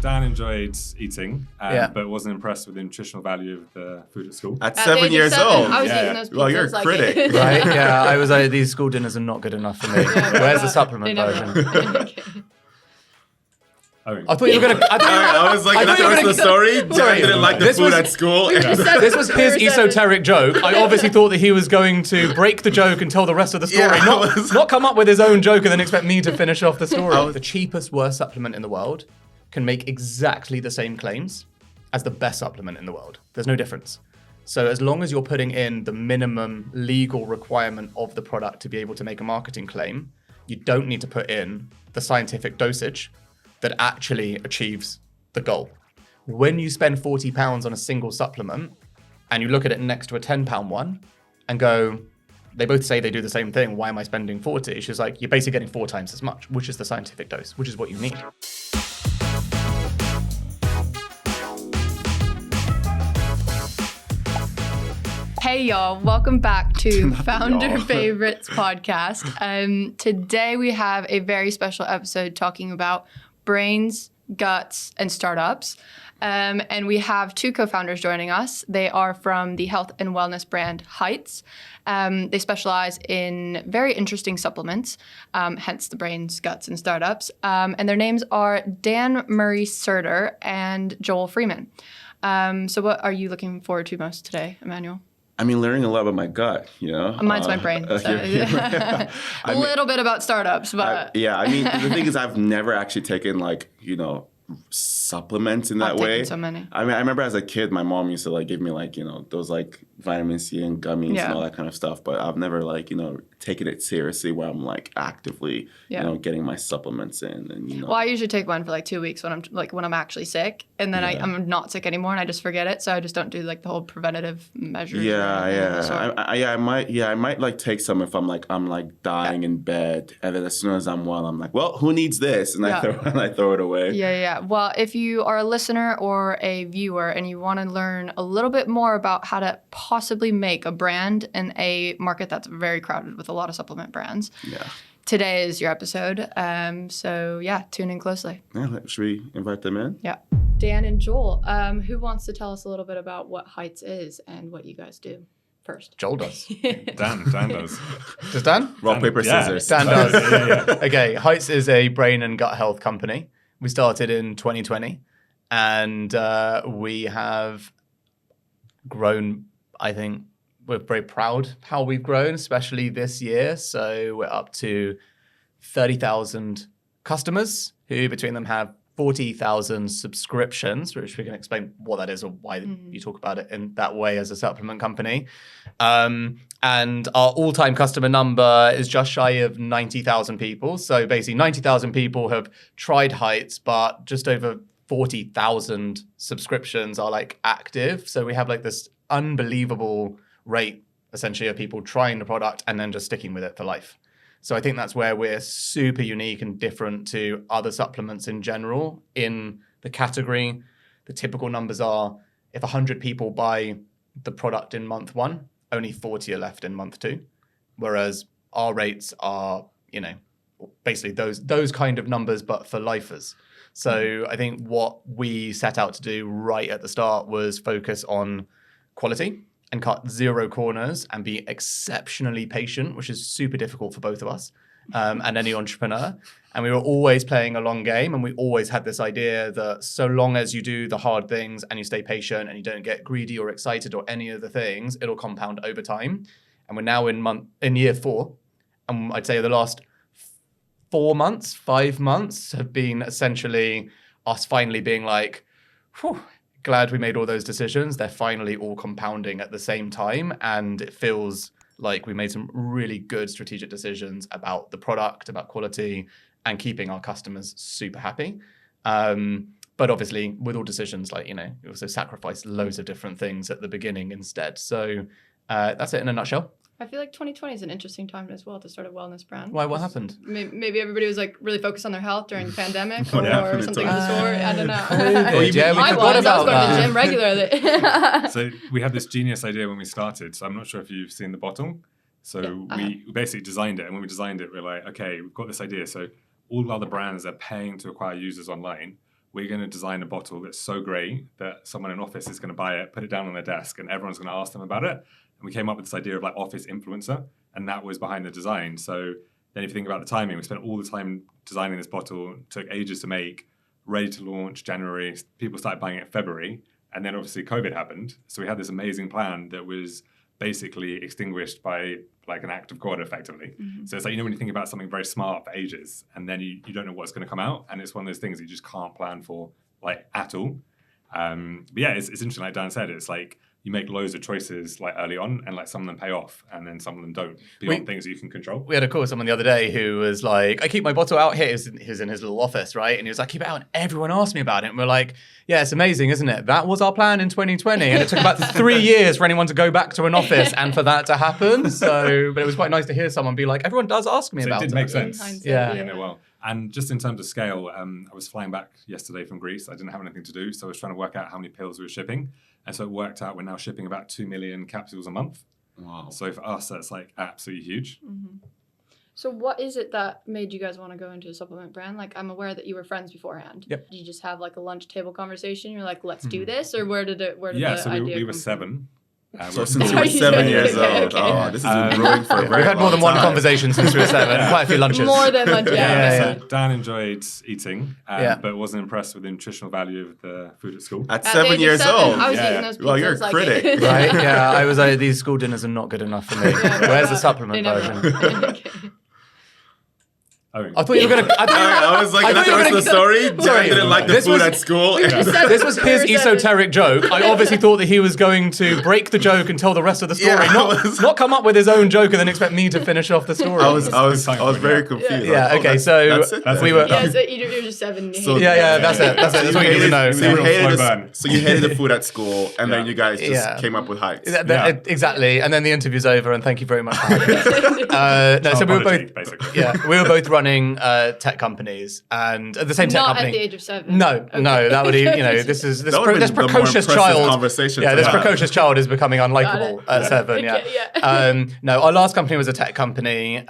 Dan enjoyed eating, but wasn't impressed with the nutritional value of the food at school. At 7 years old. I was eating those pizzas. Well, you're a critic. Right? Yeah, I was like, these school dinners are not good enough for me. Where's the supplement version? I thought you were going to... I was like, that's the story. Dan didn't like the food at school. This was his esoteric joke. I obviously thought that he was going to break the joke and tell the rest of the story, not come up with his own joke and then expect me to finish off the story. The cheapest, worst supplement in the world can make exactly the same claims as the best supplement in the world. There's no difference. So as long as you're putting in the minimum legal requirement of the product to be able to make a marketing claim, you don't need to put in the scientific dosage that actually achieves the goal. When you spend £40 on a single supplement and you look at it next to a £10 one and go, they both say they do the same thing, why am I spending 40? She's like, you're basically getting 4 times as much, which is the scientific dose, which is what you need. Hey y'all, welcome back to Founder Favorites podcast. Today we have a very special episode talking about brains, guts, and startups. And we have 2 co-founders joining us. They are from the health and wellness brand Heights. They specialize in very interesting supplements, hence the brains, guts, and startups. And their names are Dan Murray-Serter and Joel Freeman. So what are you looking forward to most today, Emmanuel? I mean, learning a lot about my gut, you know? Mine's my brain. So. A little bit about startups, but... I mean, the thing is I've never actually taken supplements in that way. I've taken so many. I mean, I remember as a kid, my mom used to give me those vitamin C and gummies and all that kind of stuff. But I've never taken it seriously where I'm actively, getting my supplements in. And Well, I usually take one for 2 weeks when I'm actually sick, and then I'm not sick anymore, and I just forget it. So I just don't do the whole preventative measures. I might take some if I'm dying in bed, and then as soon as I'm well, I'm like, well, who needs this? And I throw it away. Yeah. Well, if you are a listener or a viewer and you want to learn a little bit more about how to possibly make a brand in a market that's very crowded with a lot of supplement brands, today is your episode. So tune in closely. Yeah, should we invite them in? Yeah. Dan and Joel, who wants to tell us a little bit about what Heights is and what you guys do? First. Joel does. Dan does. Does Dan? Rock, paper, scissors. Dan does. Okay, Heights is a brain and gut health company. We started in 2020, and we have grown, I think, we're very proud how we've grown, especially this year. So we're up to 30,000 customers who between them have 40,000 subscriptions, which we can explain what that is or why you talk about it in that way as a supplement company. And our all-time customer number is just shy of 90,000 people. So basically 90,000 people have tried Heights, but just over 40,000 subscriptions are active. So we have this unbelievable rate essentially of people trying the product and then just sticking with it for life. So I think that's where we're super unique and different to other supplements in general in the category. The typical numbers are if 100 people buy the product in month 1, only 40 are left in month 2. Whereas our rates are, basically those kind of numbers, but for lifers. So I think what we set out to do right at the start was focus on quality and cut 0 corners and be exceptionally patient, which is super difficult for both of us and any entrepreneur. And we were always playing a long game, and we always had this idea that so long as you do the hard things and you stay patient and you don't get greedy or excited or any of the things, it'll compound over time. And we're now in year 4. And I'd say the last 5 months have been essentially us finally being whew, glad we made all those decisions. They're finally all compounding at the same time. And it feels like we made some really good strategic decisions about the product, about quality, and keeping our customers super happy. But obviously, with all decisions, we also sacrificed loads of different things at the beginning instead. So that's it in a nutshell. I feel like 2020 is an interesting time as well to start a wellness brand. Why? What happened? Maybe everybody was really focused on their health during the pandemic or something of the sort. I don't know. I was going to the gym regularly. So we had this genius idea when we started. So I'm not sure if you've seen the bottle. So we basically designed it. And when we designed it, we're like, okay, we've got this idea. So all other brands are paying to acquire users online. we're going to design a bottle that's so great that someone in office is going to buy it, put it down on their desk, and everyone's going to ask them about it. And we came up with this idea of like office influencer, and that was behind the design. So then if you think about the timing, we spent all the time designing this bottle, took ages to make, ready to launch January, people started buying it in February, and then obviously COVID happened. So we had this amazing plan that was basically extinguished by like an act of God, effectively. So it's like, when you think about something very smart for ages, and then you don't know what's going to come out, and it's one of those things you just can't plan for like at all. But yeah, it's interesting, like Dan said, it's like you make loads of choices like early on, and like some of them pay off, and then some of them don't, beyond things that you can control. We had a call with someone the other day who was like, I keep my bottle out here. He was in his little office, right? And he was like, keep it out, and everyone asked me about it. And we're like, yeah, it's amazing, isn't it? That was our plan in 2020, and it took about 3 years for anyone to go back to an office and for that to happen. So, but it was quite nice to hear someone be like, everyone does ask me about it. It did make sense. Yeah. Well. And just in terms of scale, I was flying back yesterday from Greece. I didn't have anything to do, so I was trying to work out how many pills we were shipping. And so it worked out we're now shipping about 2 million capsules a month. Wow. So for us, that's like absolutely huge. So what is it that made you guys want to go into a supplement brand? Like, I'm aware that you were friends beforehand. Yep. Did you just have like a lunch table conversation? You're like, let's do this? Or where did the So idea we were come 7. So since you were 7 years old, this has been brewing for a very long time. We've had more than one conversation since we were 7, quite a few lunches. More than lunch, So Dan enjoyed eating, but wasn't impressed with the nutritional value of the food at school. At 7 years old? I was eating those pizzas. Well, you're a critic. Right? Yeah, I was like, these school dinners are not good enough for me. Where's the supplement version? I thought you were going to... I was like, that's the rest of the story. Dan didn't like the food at school. This was his esoteric joke. I obviously thought that he was going to break the joke and tell the rest of the story, not come up with his own joke and then expect me to finish off the story. I was very confused. Yeah, okay, so we were... Yeah, so you're just 7. Yeah, that's it. That's what you need to know. So you hated the food at school, and then you guys just came up with heights. Exactly, and then the interview's over, and thank you very much for having us. No, so we were both... Basically. Yeah, we were both running tech companies, and the same tech company. Not at the age of 7. No, that would this precocious child. Conversation this precocious child is becoming unlikable at 7. No, our last company was a tech company.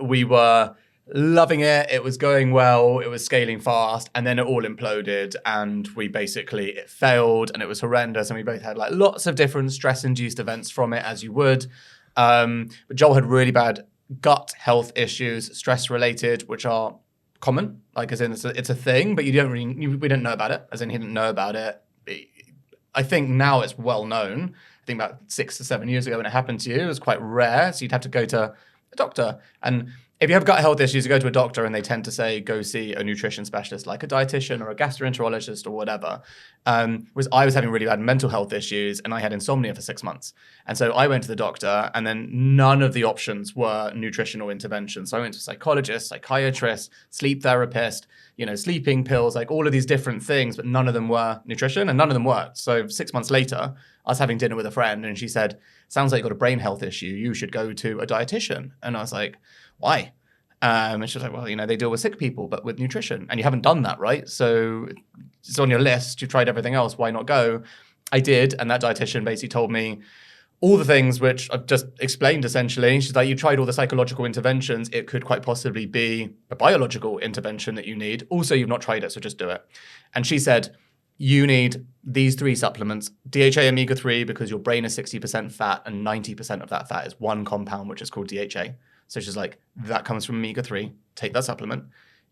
We were loving it. It was going well. It was scaling fast, and then it all imploded, and it failed, and it was horrendous. And we both had like lots of different stress-induced events from it, as you would. But Joel had really bad gut health issues, stress related, which are common, like as in it's a thing, but we didn't know about it, as in he didn't know about it. I think now it's well known. I think about 6 to 7 years ago when it happened to you, it was quite rare. So you'd have to go to a doctor. And if you have gut health issues, you go to a doctor and they tend to say, go see a nutrition specialist like a dietitian or a gastroenterologist or whatever. Whereas I was having really bad mental health issues and I had insomnia for 6 months. And so I went to the doctor and then none of the options were nutritional interventions. So I went to a psychologist, psychiatrist, sleep therapist, sleeping pills, like all of these different things, but none of them were nutrition and none of them worked. So 6 months later, I was having dinner with a friend and she said, sounds like you've got a brain health issue. You should go to a dietitian. And I was like, why? And she was like, well, they deal with sick people, but with nutrition. And you haven't done that, right? So it's on your list. You've tried everything else. Why not go? I did. And that dietitian basically told me all the things which I've just explained, essentially. She's like, you tried all the psychological interventions. It could quite possibly be a biological intervention that you need. Also, you've not tried it, so just do it. And she said, you need these 3 supplements, DHA omega-3, because your brain is 60% fat and 90% of that fat is one compound, which is called DHA. So she's like, that comes from omega-3. Take that supplement.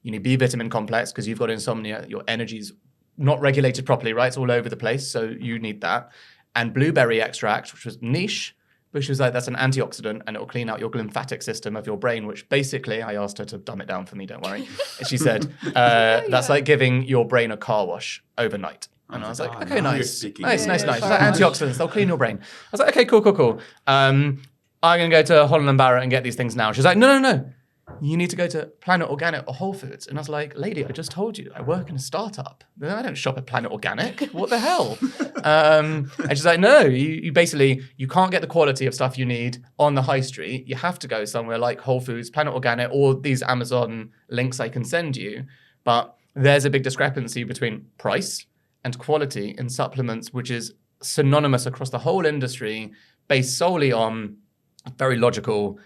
You need B vitamin complex because you've got insomnia. Your energy's not regulated properly, right? It's all over the place. So you need that. And blueberry extract, which was niche, but she was like, that's an antioxidant and it will clean out your lymphatic system of your brain, which basically, I asked her to dumb it down for me, don't worry. And she said, that's like giving your brain a car wash overnight. And I was like, okay, nice. Nice. She's like, antioxidants, they'll clean your brain. I was like, okay, cool. I'm going to go to Holland & Barrett and get these things now. She's like, no. You need to go to Planet Organic or Whole Foods. And I was like, lady, I just told you, I work in a startup. I don't shop at Planet Organic. What the hell? And she's like, no, you basically, you can't get the quality of stuff you need on the high street. You have to go somewhere like Whole Foods, Planet Organic, or these Amazon links I can send you. But there's a big discrepancy between price and quality in supplements, which is synonymous across the whole industry, based solely on very logical,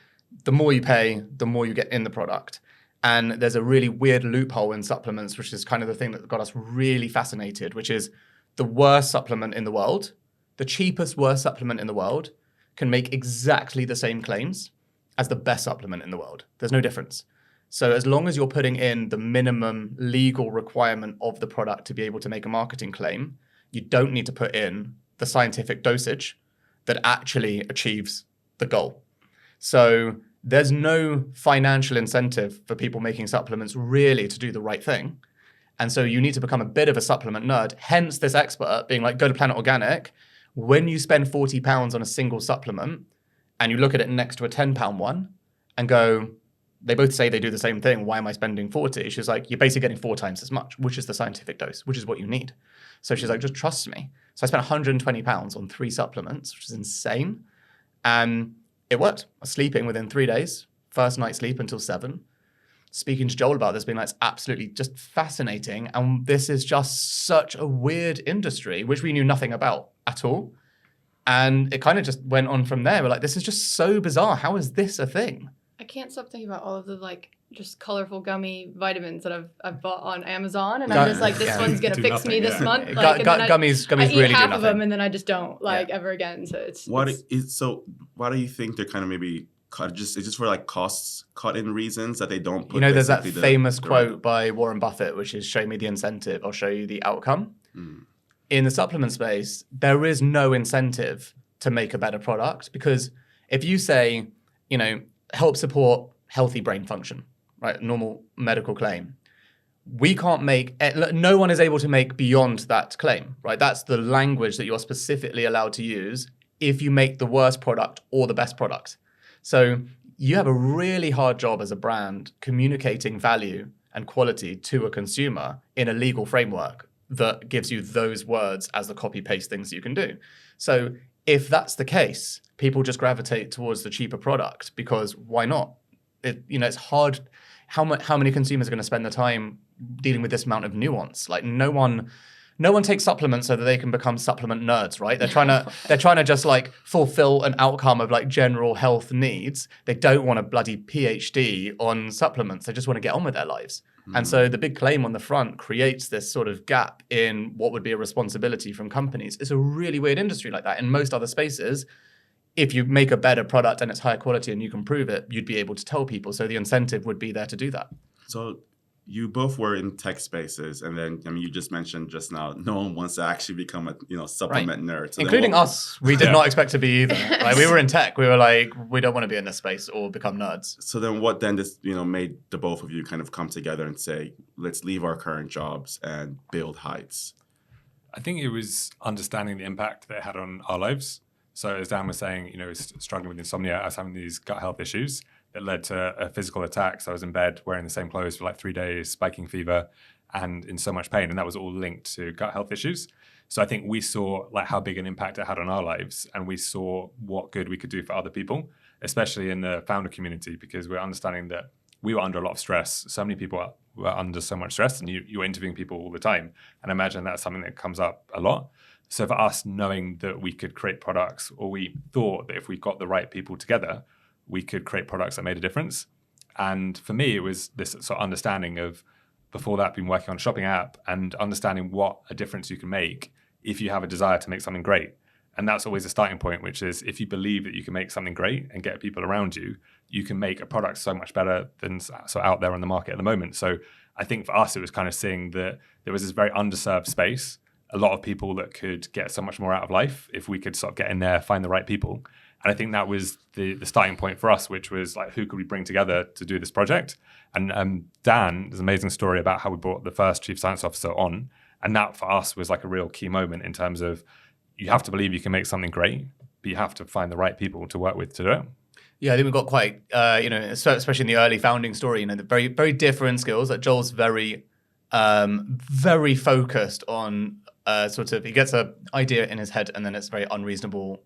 the more you pay, the more you get in the product. And there's a really weird loophole in supplements, which is kind of the thing that got us really fascinated, which is the worst supplement in the world, the cheapest, worst supplement in the world can make exactly the same claims as the best supplement in the world. There's no difference. So as long as you're putting in the minimum legal requirement of the product to be able to make a marketing claim, you don't need to put in the scientific dosage that actually achieves the goal. So there's no financial incentive for people making supplements really to do the right thing. And so you need to become a bit of a supplement nerd. Hence this expert being like, go to Planet Organic. When you spend £40 on a single supplement and you look at it next to a £10 one and go, they both say they do the same thing. Why am I spending 40? She's like, you're basically getting 4 times as much, which is the scientific dose, which is what you need. So she's like, just trust me. So I spent £120 on 3 supplements, which is insane. And it worked. I was sleeping within 3 days, first night sleep until 7. Speaking to Joel about this, being like, it's absolutely just fascinating. And this is just such a weird industry, which we knew nothing about at all. And it kind of just went on from there. We're like, this is just so bizarre. How is this a thing? I can't stop thinking about all of the like just colorful gummy vitamins that I've bought on Amazon, and I'm just like, this one's gonna fix me this month. Like, gummies I eat really half do of them, and then I just don't ever again. So why do you think they're kind of maybe cut? It's just for like costs cut in reasons that they don't put. There's that famous quote by Warren Buffett, which is, "Show me the incentive, I'll show you the outcome." In the supplement space, there is no incentive to make a better product, because if you say, help support healthy brain function, right? Normal medical claim. We can't make, no one is able to make beyond that claim, right? That's the language that you're specifically allowed to use if you make the worst product or the best product. So you have a really hard job as a brand communicating value and quality to a consumer in a legal framework that gives you those words as the copy-paste things you can do. So if that's the case, people just gravitate towards the cheaper product, because why not? It's hard. How many consumers are going to spend the time dealing with this amount of nuance? Like no one takes supplements so that they can become supplement nerds, right? They're trying to just like fulfill an outcome of like general health needs. They don't want a bloody PhD on supplements. They just want to get on with their lives. And so the big claim on the front creates this sort of gap in what would be a responsibility from companies. It's a really weird industry like that. In most other spaces, if you make a better product and it's higher quality and you can prove it, you'd be able to tell people. So the incentive would be there to do that. So you both were in tech spaces, and then you just mentioned just now, no one wants to actually become a supplement nerd. So including us. We did not expect to be either. Like, we were in tech. We were like, we don't want to be in this space or become nerds. So then what then made the both of you kind of come together and say, let's leave our current jobs and build Heights? I think it was understanding the impact that it had on our lives. So as Dan was saying, he was struggling with insomnia. I was having these gut health issues that led to a physical attack. So I was in bed wearing the same clothes for like 3 days, spiking fever, and in so much pain. And that was all linked to gut health issues. So I think we saw like how big an impact it had on our lives, and we saw what good we could do for other people, especially in the founder community, because we're understanding that we were under a lot of stress. So many people were under so much stress, and you're interviewing people all the time. And I imagine that's something that comes up a lot. So for us, knowing that we could create products, or we thought that if we got the right people together, we could create products that made a difference. And for me, it was this sort of understanding of, before that, been working on a shopping app and understanding what a difference you can make if you have a desire to make something great. And that's always a starting point, which is if you believe that you can make something great and get people around you, you can make a product so much better than so out there on the market at the moment. So I think for us, it was kind of seeing that there was this very underserved space, a lot of people that could get so much more out of life if we could sort of get in there, find the right people. And I think that was the starting point for us, which was like, who could we bring together to do this project? And Dan, there's an amazing story about how we brought the first chief science officer on. And that for us was like a real key moment in terms of, you have to believe you can make something great, but you have to find the right people to work with to do it. Yeah, I think we've got quite, especially in the early founding story, the very, very different skills. Like Joel's very, very focused on he gets an idea in his head, and then it's very unreasonable,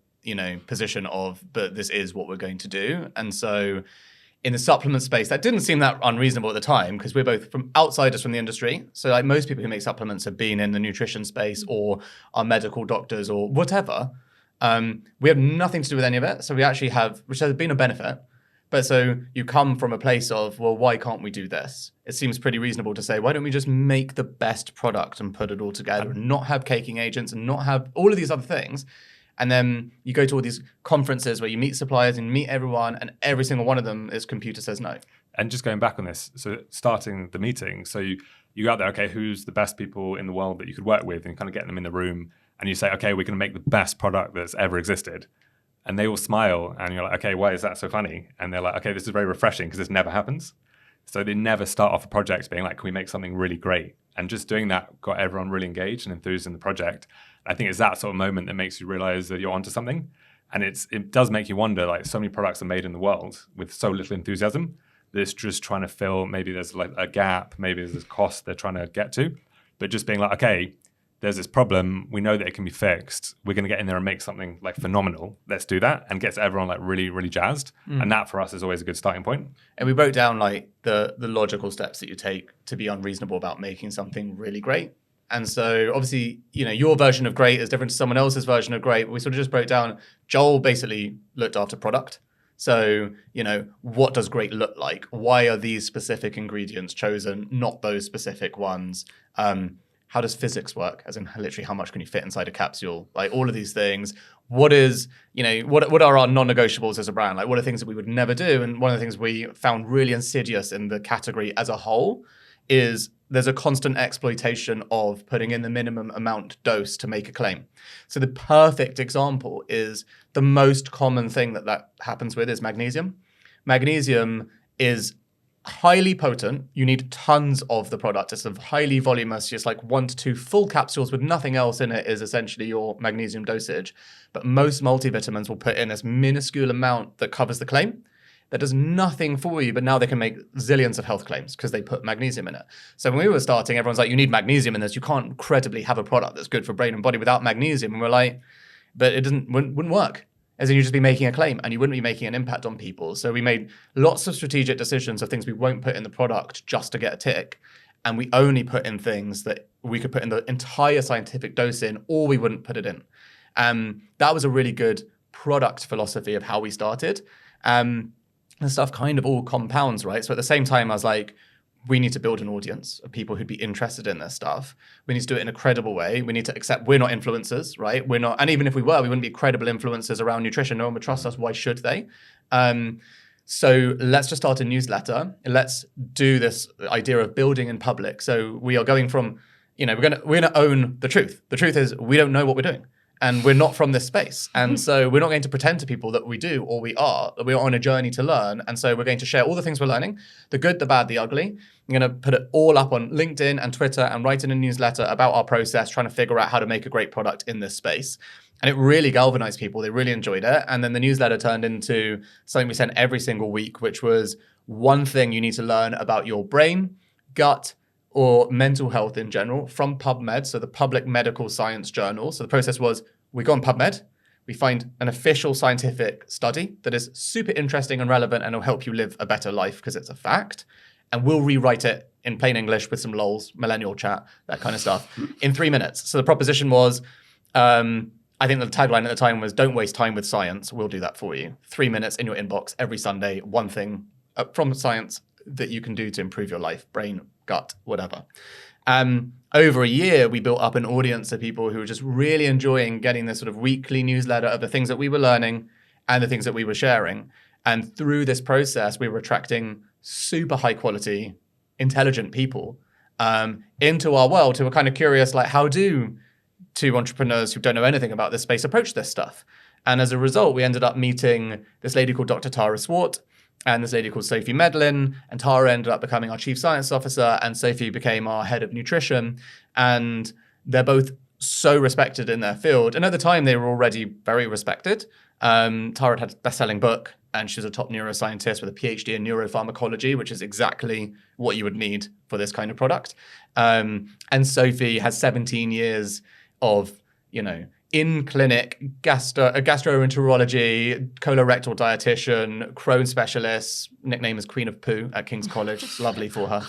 position of, but this is what we're going to do. And so in the supplement space, that didn't seem that unreasonable at the time, because we're both from outsiders from the industry. So like most people who make supplements have been in the nutrition space or are medical doctors or whatever. We have nothing to do with any of it. So we actually have, which has been a benefit, But so you come from a place of, well, why can't we do this? It seems pretty reasonable to say, why don't we just make the best product and put it all together and not have caking agents and not have all of these other things? And then you go to all these conferences where you meet suppliers and meet everyone, and every single one of them is computer says no. And just going back on this, so starting the meeting, so you go out there, okay, who's the best people in the world that you could work with, and kind of get them in the room, and you say, okay, we're going to make the best product that's ever existed. And they all smile, and you're like, okay, why is that so funny? And they're like, okay, this is very refreshing because this never happens. So they never start off a project being like, can we make something really great? And just doing that got everyone really engaged and enthused in the project. I think it's that sort of moment that makes you realize that you're onto something. And it does make you wonder, like, so many products are made in the world with so little enthusiasm that it's just trying to fill, maybe there's like a gap, maybe there's this cost they're trying to get to. But just being like, okay, there's this problem, we know that it can be fixed, we're going to get in there and make something like phenomenal, let's do that, and gets everyone like really, really jazzed. And that for us is always a good starting point. And we wrote down like the logical steps that you take to be unreasonable about making something really great. And so obviously, you know, your version of great is different to someone else's version of great. We sort of just broke down, Joel basically looked after product. So, you know, what does great look like? Why are these specific ingredients chosen, not those specific ones? How does physics work? As in, literally, how much can you fit inside a capsule? Like all of these things. What is, you know, what are our non-negotiables as a brand? Like what are things that we would never do? And one of the things we found really insidious in the category as a whole is there's a constant exploitation of putting in the minimum amount dose to make a claim. So the perfect example is the most common thing that happens with is magnesium. Magnesium is highly potent. You need tons of the product. It's highly voluminous, just like 1 to 2 full capsules with nothing else in it is essentially your magnesium dosage. But most multivitamins will put in this minuscule amount that covers the claim. That does nothing for you, but now they can make zillions of health claims because they put magnesium in it. So when we were starting, everyone's like, you need magnesium in this. You can't credibly have a product that's good for brain and body without magnesium. And we're like, but it wouldn't work. As in, you'd just be making a claim and you wouldn't be making an impact on people. So we made lots of strategic decisions of things we won't put in the product just to get a tick. And we only put in things that we could put in the entire scientific dose in, or we wouldn't put it in. That was a really good product philosophy of how we started. And stuff kind of all compounds, right? So at the same time, I was like, we need to build an audience of people who'd be interested in this stuff. We need to do it in a credible way. We need to accept we're not influencers, right? We're not, and even if we were, we wouldn't be credible influencers around nutrition. No one would trust us. Why should they? So let's just start a newsletter. Let's do this idea of building in public. So we are going from, you know, we're gonna own the truth. The truth is we don't know what we're doing. And we're not from this space. And so we're not going to pretend to people that we do or we are. We are on a journey to learn. And so we're going to share all the things we're learning, the good, the bad, the ugly. I'm going to put it all up on LinkedIn and Twitter and write in a newsletter about our process, trying to figure out how to make a great product in this space. And it really galvanized people. They really enjoyed it. And then the newsletter turned into something we sent every single week, which was one thing you need to learn about your brain, gut, or mental health in general from PubMed, so the Public Medical Science Journal. So the process was we go on PubMed, we find an official scientific study that is super interesting and relevant and will help you live a better life because it's a fact. And we'll rewrite it in plain English with some lols, millennial chat, that kind of stuff, in 3 minutes. So the proposition was, I think the tagline at the time was, don't waste time with science, we'll do that for you. 3 minutes in your inbox every Sunday, one thing from science that you can do to improve your life, brain, gut, whatever. Over a year, we built up an audience of people who were just really enjoying getting this sort of weekly newsletter of the things that we were learning and the things that we were sharing. And through this process, we were attracting super high quality, intelligent people into our world who were kind of curious, like, how do 2 entrepreneurs who don't know anything about this space approach this stuff? And as a result, we ended up meeting this lady called Dr. Tara Swart and this lady called Sophie Medlin, and Tara ended up becoming our chief science officer, and Sophie became our head of nutrition. And they're both so respected in their field. And at the time, they were already very respected. Tara had a best-selling book, and she's a top neuroscientist with a PhD in neuropharmacology, which is exactly what you would need for this kind of product. And Sophie has 17 years of, you know, in-clinic gastroenterology, colorectal dietitian, Crohn specialist, nickname is Queen of Poo at King's College. It's lovely for her.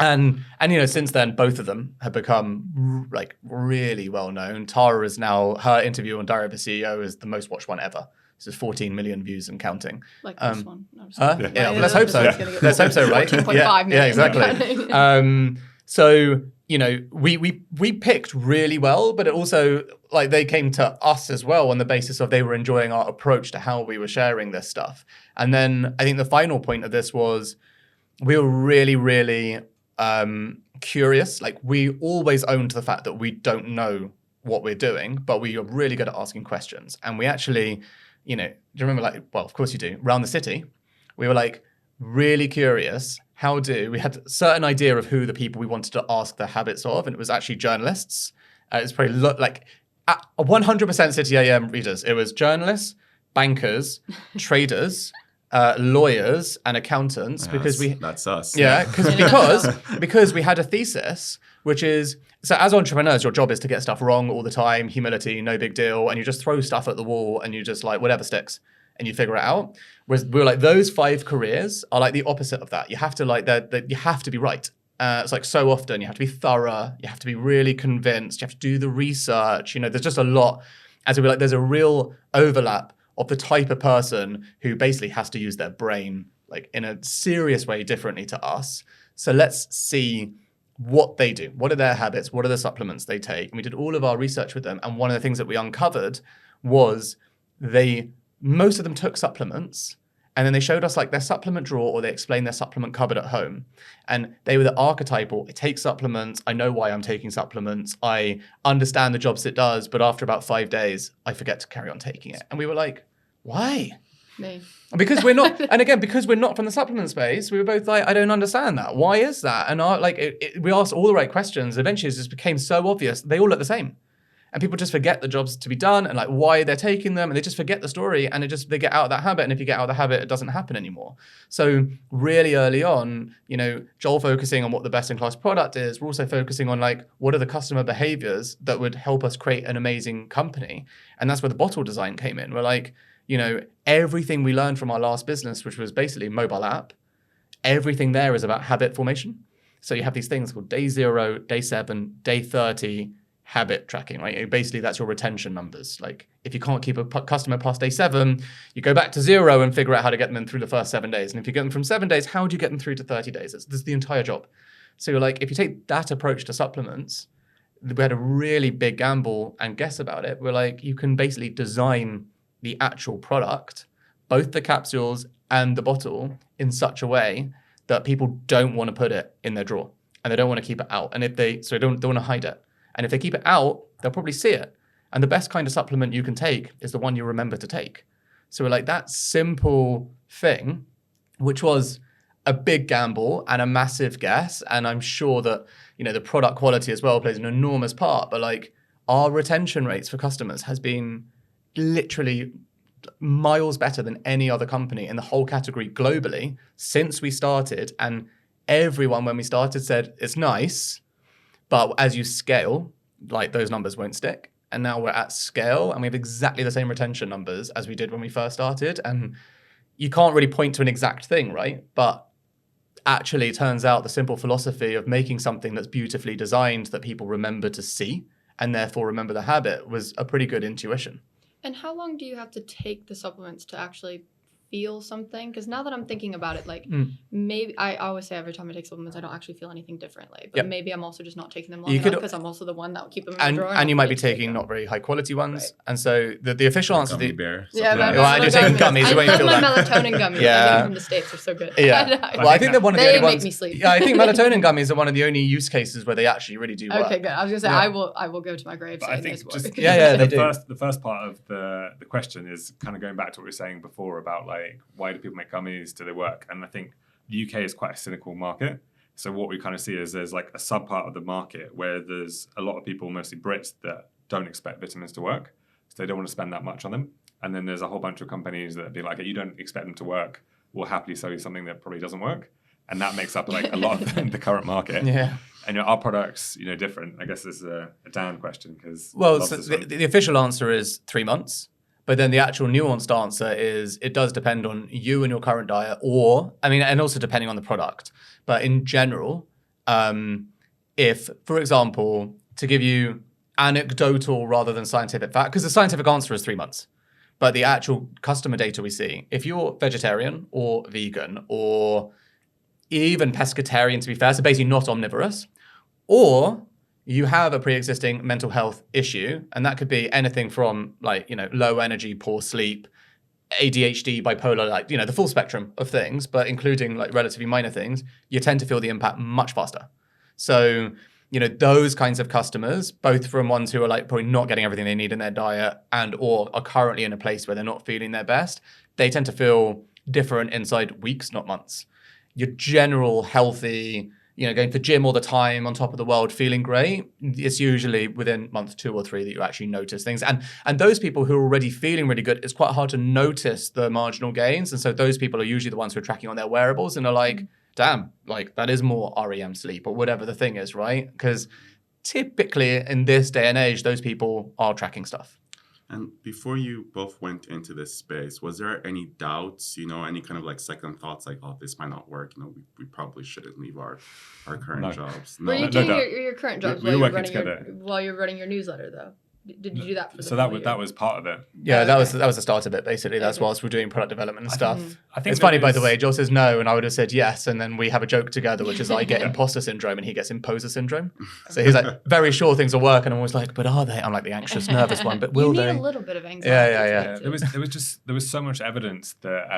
And you know, since then, both of them have become like really well known. Tara is now, her interview on Diary of a CEO is the most watched one ever. This is 14 million views and counting. Like this one. No, yeah, let's hope so. Let's hope so, right? 14.5 million. Yeah, exactly. So, you know, we picked really well, but it also, like, they came to us as well on the basis of they were enjoying our approach to how we were sharing this stuff. And then I think the final point of this was we were really, really curious. Like, we always owned the fact that we don't know what we're doing, but we are really good at asking questions. And we actually, you know, do you remember, like, well, of course you do, around the city, we were like really curious. We had a certain idea of who the people we wanted to ask their habits of, and it was actually journalists. It's probably like 100% City AM readers. It was journalists, bankers, traders, lawyers, and accountants. That's us. Yeah, because we had a thesis, which is, so as entrepreneurs, your job is to get stuff wrong all the time, humility, no big deal, and you just throw stuff at the wall and you just like whatever sticks and you figure it out. Whereas we were like, those 5 careers are like the opposite of that. You have to like you have to be right. It's like so often you have to be thorough, you have to be really convinced, you have to do the research. You know, there's just a lot. As we like, there's a real overlap of the type of person who basically has to use their brain like in a serious way differently to us. So let's see what they do. What are their habits? What are the supplements they take? And we did all of our research with them. And one of the things that we uncovered was most of them took supplements, and then they showed us like their supplement drawer, or they explained their supplement cupboard at home. And they were the archetypal, I take supplements, I know why I'm taking supplements, I understand the jobs it does, but after about 5 days, I forget to carry on taking it. And we were like, why? Me. Because we're not, and again, because we're not from the supplement space, we were both like, I don't understand that. Why is that? And we asked all the right questions. Eventually, it just became so obvious. They all look the same. And people just forget the jobs to be done and like why they're taking them, and they just forget the story, and they get out of that habit. And if you get out of the habit, it doesn't happen anymore. So really early on, you know, Joel focusing on what the best in class product is, we're also focusing on like, what are the customer behaviors that would help us create an amazing company? And that's where the bottle design came in. We're like, you know, everything we learned from our last business, which was basically a mobile app, everything there is about habit formation. So you have these things called day 0, day 7, day 30, habit tracking, right? Basically, that's your retention numbers. Like, if you can't keep a customer past day 7, you go back to 0 and figure out how to get them in through the first 7 days. And if you get them from 7 days, how do you get them through to 30 days? This is the entire job. So you're like, if you take that approach to supplements, we had a really big gamble and guess about it. We're like, you can basically design the actual product, both the capsules and the bottle, in such a way that people don't want to put it in their drawer and they don't want to keep it out. And if they don't want to hide it. And if they keep it out, they'll probably see it. And the best kind of supplement you can take is the one you remember to take. So we're like, that simple thing, which was a big gamble and a massive guess. And I'm sure that, you know, the product quality as well plays an enormous part. But like, our retention rates for customers has been literally miles better than any other company in the whole category globally since we started. And everyone, when we started, said, it's nice, but as you scale, like, those numbers won't stick. And now we're at scale and we have exactly the same retention numbers as we did when we first started. And you can't really point to an exact thing, right? But actually, it turns out the simple philosophy of making something that's beautifully designed that people remember to see and therefore remember the habit was a pretty good intuition. And how long do you have to take the supplements to actually feel something? Because now that I'm thinking about it, like, maybe I always say every time I take supplements, I don't actually feel anything differently. But maybe I'm also just not taking them long enough because I'm also the one that will keep them in the drawer. And you might be taking not very high quality ones. Right. And so the official answer to bear. You're taking gummies. You won't feel my that. melatonin gummies. I get them from the States. They're so good. Yeah. Well, I think they're one of the only ones. They make me sleep. Yeah, I think melatonin gummies are one of the only use cases where they actually really do work. Okay, good. I was going to say, I will go to my grave saying this work. The first part of the question is kind of going back to what we were saying before about, like, why do people make gummies? Do they work? And I think the UK is quite a cynical market. So what we kind of see is there's like a sub part of the market where there's a lot of people, mostly Brits, that don't expect vitamins to work. So they don't want to spend that much on them. And then there's a whole bunch of companies that be like, you don't expect them to work, we'll happily sell you something that probably doesn't work. And that makes up like a lot of the current market. Yeah. And our products, different. I guess this is a Dan question because so the official answer is 3 months. But then the actual nuanced answer is it does depend on you and your current diet, and also depending on the product. But in general, if, for example, to give you anecdotal rather than scientific fact, because the scientific answer is 3 months. But the actual customer data we see, if you're vegetarian or vegan or even pescatarian, to be fair, so basically not omnivorous, or you have a pre-existing mental health issue, and that could be anything from like, low energy, poor sleep, ADHD, bipolar, like, the full spectrum of things, but including like relatively minor things, you tend to feel the impact much faster. So, those kinds of customers, both from ones who are like probably not getting everything they need in their diet and or are currently in a place where they're not feeling their best, they tend to feel different inside weeks, not months. Your general healthy, going to the gym all the time, on top of the world, feeling great, it's usually within month 2 or 3 that you actually notice things. And those people who are already feeling really good, it's quite hard to notice the marginal gains. And so those people are usually the ones who are tracking on their wearables and are like, damn, like that is more REM sleep or whatever the thing is, right? Because typically in this day and age, those people are tracking stuff. And before you both went into this space, was there any doubts, any kind of like second thoughts like, oh, this might not work, we probably shouldn't leave our current jobs? No. Were you doing your current jobs we were working together while you're running your newsletter though? Did you do that for the So that was part of it. Yeah, that was the start of it, basically. That's whilst we're doing product development and stuff. I think it's funny, by the way, Joel says no, and I would have said yes, and then we have a joke together, which is I get imposter syndrome and he gets imposter syndrome. So he's like, very sure things will work, and I'm always like, but are they? I'm like the anxious, nervous one, but will they? You need a little bit of anxiety. Yeah. There was so much evidence that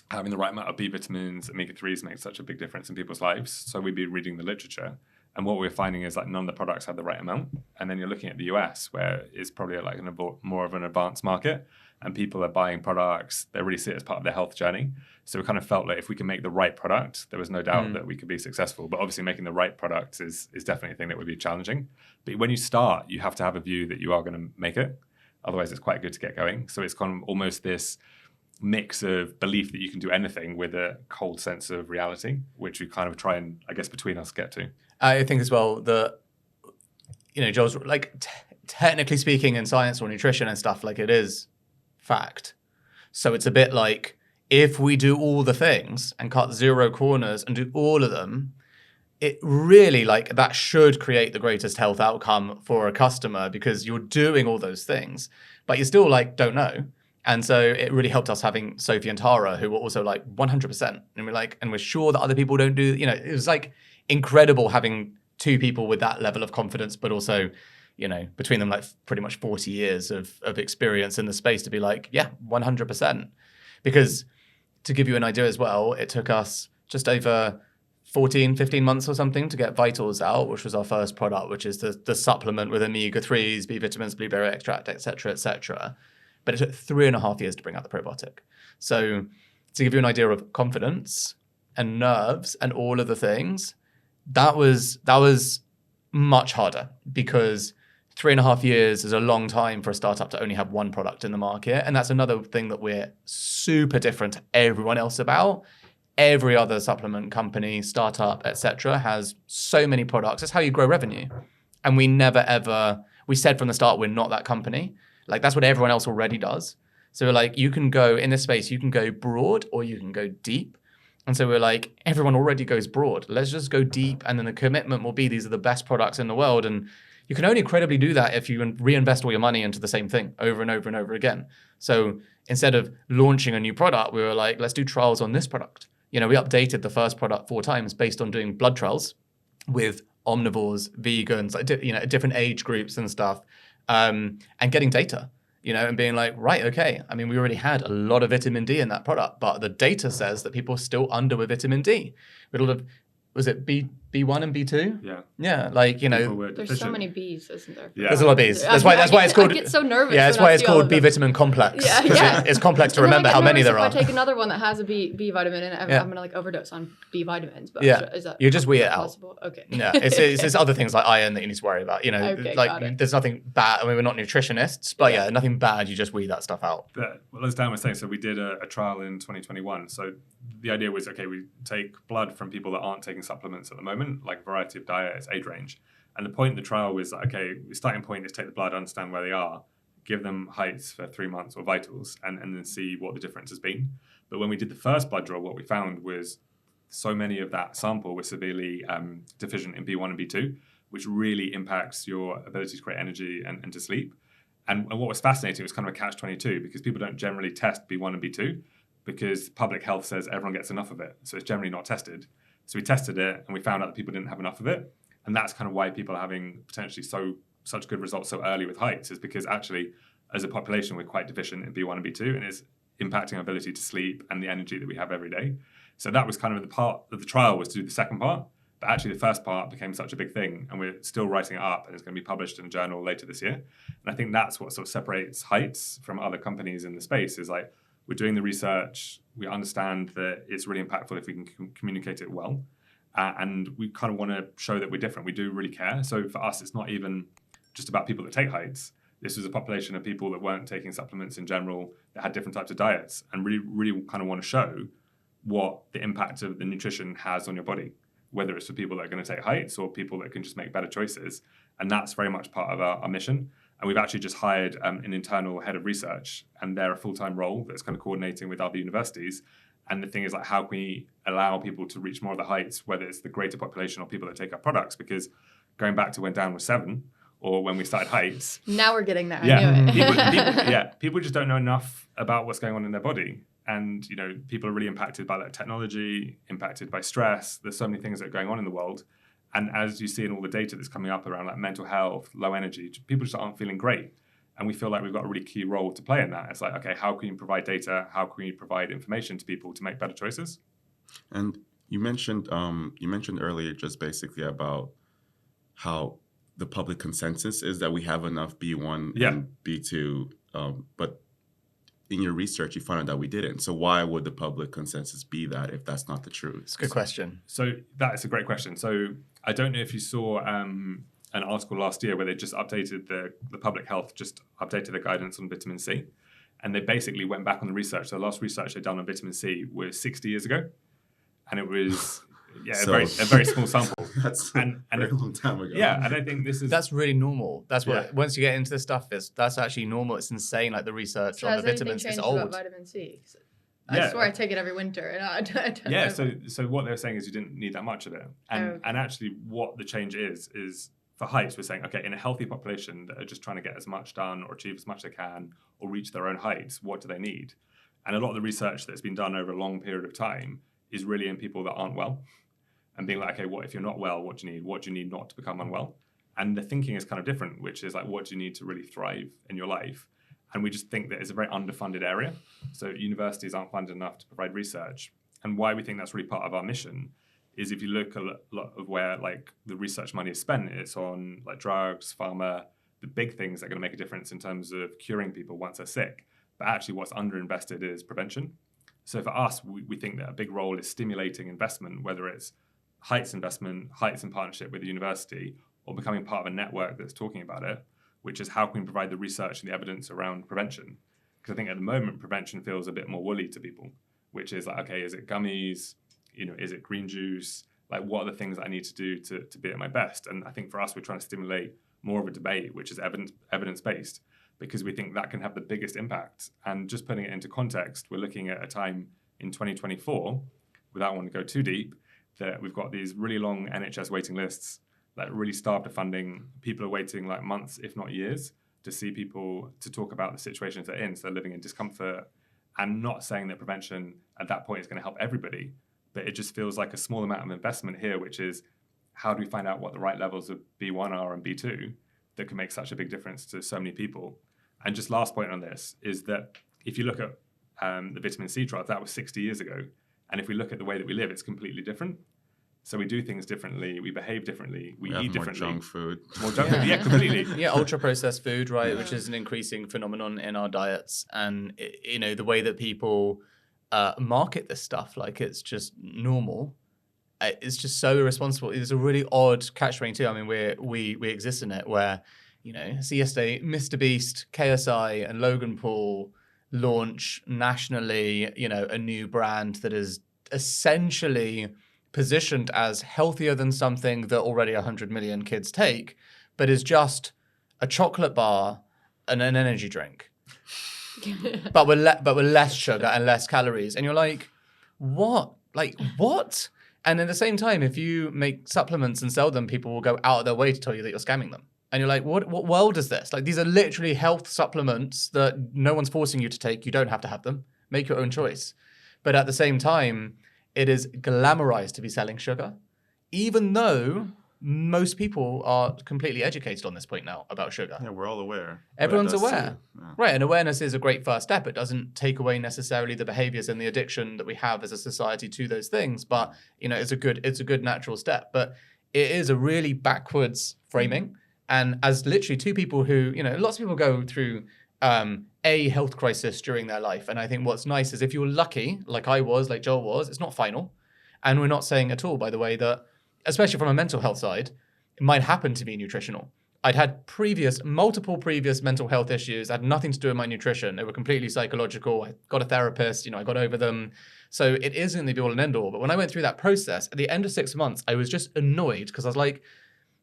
having the right amount of B vitamins, omega-3s makes such a big difference in people's lives. So we'd be reading the literature. And what we're finding is like none of the products have the right amount. And then you're looking at the US, where it's probably like more of an advanced market, and people are buying products. They really see it as part of their health journey. So we kind of felt like if we can make the right product, there was no doubt that we could be successful. But obviously making the right products is definitely a thing that would be challenging. But when you start, you have to have a view that you are going to make it. Otherwise, it's quite good to get going. So it's kind of almost this mix of belief that you can do anything with a cold sense of reality, which we kind of try and, I guess, between us get to. I think as well that, Joel's like technically speaking in science or nutrition and stuff, like it is fact. So it's a bit like if we do all the things and cut 0 corners and do all of them, it really like that should create the greatest health outcome for a customer because you're doing all those things, but you still like don't know. And so it really helped us having Sophie and Tara, who were also like 100%. And we're sure that other people don't do, it was like incredible having 2 people with that level of confidence, but also, between them like pretty much 40 years of experience in the space to be like, yeah, 100%. Because to give you an idea as well, it took us just over 14, 15 months or something to get Vitals out, which was our first product, which is the supplement with omega-3s, B vitamins, blueberry extract, et cetera, but it took 3.5 years to bring out the probiotic. So to give you an idea of confidence and nerves and all of the things, that was much harder because 3.5 years is a long time for a startup to only have one product in the market. And that's another thing that we're super different to everyone else about. Every other supplement company, startup, etc., has so many products. That's how you grow revenue. And we said from the start, we're not that company. Like that's what everyone else already does. So we're like, you can go in this space, you can go broad or you can go deep. And so we're like, everyone already goes broad. Let's just go deep. And then the commitment will be, these are the best products in the world. And you can only credibly do that if you reinvest all your money into the same thing over and over and over again. So instead of launching a new product, we were like, let's do trials on this product. We updated the first product 4 times based on doing blood trials with omnivores, vegans, like, different age groups and stuff, and getting data. And being like, right, okay. I mean, we already had a lot of vitamin D in that product, but the data says that people are still under with vitamin D. We had a lot of, was it B1 and B2? Yeah. Yeah, like, There's so many B's, isn't there? Yeah. There's a lot of B's. That's why it's called. I get so nervous. Yeah, that's why it's called B vitamin complex. Yeah. It's complex to remember how many there are. If I take another one that has a B vitamin in it, I'm going to like overdose on B vitamins. But is that you just weigh it out. Possible? Okay. Yeah, it's other things like iron that you need to worry about. Okay, like there's nothing bad. I mean, we're not nutritionists, but nothing bad. You just weed that stuff out. But, as Dan was saying, so we did a trial in 2021. So the idea was, okay, we take blood from people that aren't taking supplements at the moment, like a variety of diets, age range. And the point of the trial was, okay, the starting point is take the blood, understand where they are, give them heights for 3 months or vitals, and then see what the difference has been. But when we did the first blood draw, what we found was so many of that sample were severely deficient in B1 and B2, which really impacts your ability to create energy and to sleep. And what was fascinating was kind of a catch-22 because people don't generally test B1 and B2 because public health says everyone gets enough of it. So it's generally not tested. So we tested it and we found out that people didn't have enough of it. And that's kind of why people are having potentially such good results so early with heights, is because actually as a population, we're quite deficient in B1 and B2, and it's impacting our ability to sleep and the energy that we have every day. So that was kind of the part of the trial, was to do the second part. But actually the first part became such a big thing, and we're still writing it up, and it's going to be published in a journal later this year. And I think that's what sort of separates Heights from other companies in the space, is like, we're doing the research, we understand that it's really impactful if we can communicate it well. And we kind of want to show that we're different. We do really care. So for us, it's not even just about people that take Heights. This was a population of people that weren't taking supplements in general, that had different types of diets, and really kind of want to show what the impact of the nutrition has on your body, whether it's for people that are going to take Heights or people that can just make better choices. And that's very much part of our mission. And we've actually just hired an internal head of research, and they're a full-time role that's kind of coordinating with other universities. And the thing is, like, how can we allow people to reach more of the heights, whether it's the greater population or people that take our products? Because going back to when Dan was 7, or when we started Heights. Now we're getting there. Yeah, I knew it. People just don't know enough about what's going on in their body. And, people are really impacted by that technology, impacted by stress. There's so many things that are going on in the world. And as you see in all the data that's coming up around like mental health, low energy, people just aren't feeling great. And we feel like we've got a really key role to play in that. It's like, okay, how can you provide data? How can you provide information to people to make better choices? And you mentioned earlier just basically about how the public consensus is that we have enough B1 and B2, but in your research, you found out that we didn't. So why would the public consensus be that if that's not the truth? It's a good question. So that's a great question. So I don't know if you saw an article last year where they just updated the public health, just updated the guidance on vitamin C. And they basically went back on the research. The last research they'd done on vitamin C was 60 years ago. And it was a very small sample. That's a very long time ago. Yeah, and I think that's really normal. That's what once you get into this stuff, that's actually normal. It's insane. Like the research on the vitamins is old. About vitamin C? I swear I take it every winter, and I don't know. So what they were saying is you didn't need that much of it, and actually what the change is for heights, we're saying, okay, in a healthy population that are just trying to get as much done or achieve as much as they can or reach their own heights, what do they need? And a lot of the research that's been done over a long period of time is really in people that aren't well, and being like, okay, what if you're not well? What do you need? What do you need not to become unwell? And the thinking is kind of different, which is like, what do you need to really thrive in your life? And we just think that it's a very underfunded area. So universities aren't funded enough to provide research. And why we think that's really part of our mission is if you look a lot of where like the research money is spent, it's on like drugs, pharma, the big things that are going to make a difference in terms of curing people once they're sick. But actually what's underinvested is prevention. So for us, we think that a big role is stimulating investment, whether it's Heights investment, Heights in partnership with the university, or becoming part of a network that's talking about it, which is how can we provide the research and the evidence around prevention? Because I think at the moment, prevention feels a bit more woolly to people, which is like, okay, is it gummies? Is it green juice? Like, what are the things that I need to do to be at my best? And I think for us, we're trying to stimulate more of a debate, which is evidence-based, because we think that can have the biggest impact. And just putting it into context, we're looking at a time in 2024, without wanting to go too deep, that we've got these really long NHS waiting lists, like really starved of funding. People are waiting like months, if not years, to see people to talk about the situations they're in. So they're living in discomfort, and not saying that prevention at that point is going to help everybody, but it just feels like a small amount of investment here, which is how do we find out what the right levels of B1 are and B2 that can make such a big difference to so many people. And just last point on this is that if you look at the vitamin C trial, that was 60 years ago. And if we look at the way that we live, it's completely different. So we do things differently, we behave differently, we eat differently. More junk food. More junk food, yeah, completely. Yeah, ultra-processed food, right, which is an increasing phenomenon in our diets. And, the way that people market this stuff, like it's just normal, it's just so irresponsible. It's a really odd catch-22. I mean, we exist in it where, see yesterday, Mr. Beast, KSI, and Logan Paul launch nationally, a new brand that is essentially positioned as healthier than something that already 100 million kids take, but is just a chocolate bar and an energy drink, but with less sugar and less calories. And you're like, what? Like, what? And at the same time, if you make supplements and sell them, people will go out of their way to tell you that you're scamming them. And you're like, what world is this? Like, these are literally health supplements that no one's forcing you to take. You don't have to have them. Make your own choice. But at the same time, it is glamorized to be selling sugar, even though most people are completely educated on this point now about sugar. Yeah, we're all aware. Everyone's aware. Yeah. Right, and awareness is a great first step. It doesn't take away necessarily the behaviors and the addiction that we have as a society to those things, but it's a good natural step. But it is a really backwards framing. And as literally two people who, lots of people go through a health crisis during their life. And I think what's nice is if you're lucky, like I was, like Joel was, it's not final. And we're not saying at all, by the way, that, especially from a mental health side, it might happen to be nutritional. I'd had multiple previous mental health issues, had nothing to do with my nutrition. They were completely psychological. I got a therapist, I got over them. So it isn't the be all and end all. But when I went through that process, at the end of 6 months, I was just annoyed because I was like,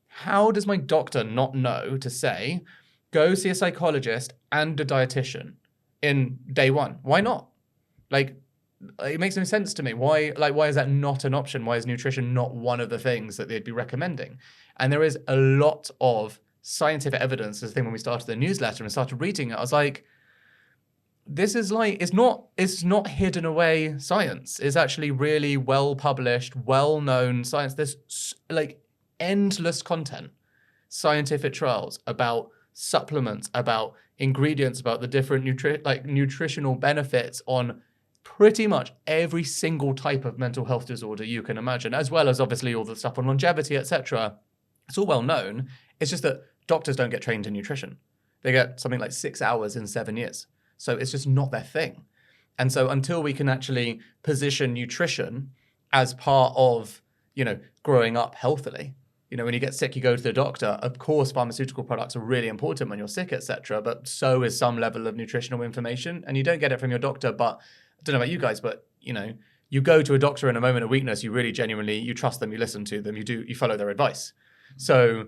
how does my doctor not know to say, go see a psychologist and a dietitian in day one? Why not? Like, it makes no sense to me. Why is that not an option? Why is nutrition not one of the things that they'd be recommending? And there is a lot of scientific evidence. This thing when we started the newsletter and started reading it, I was like, this is like, it's not hidden away science. It's actually really well published, well-known science. There's like endless content, scientific trials about supplements, about ingredients, about the different nutritional benefits on pretty much every single type of mental health disorder you can imagine, as well as obviously all the stuff on longevity, etc. It's all well known. It's just that doctors don't get trained in nutrition. They get something like 6 hours in 7 years. So it's just not their thing. And so until we can actually position nutrition as part of, growing up healthily, when you get sick, you go to the doctor. Of course, pharmaceutical products are really important when you're sick, etc. But so is some level of nutritional information. And you don't get it from your doctor. But I don't know about you guys, but, you go to a doctor in a moment of weakness, you really genuinely, you trust them, you listen to them, you follow their advice. So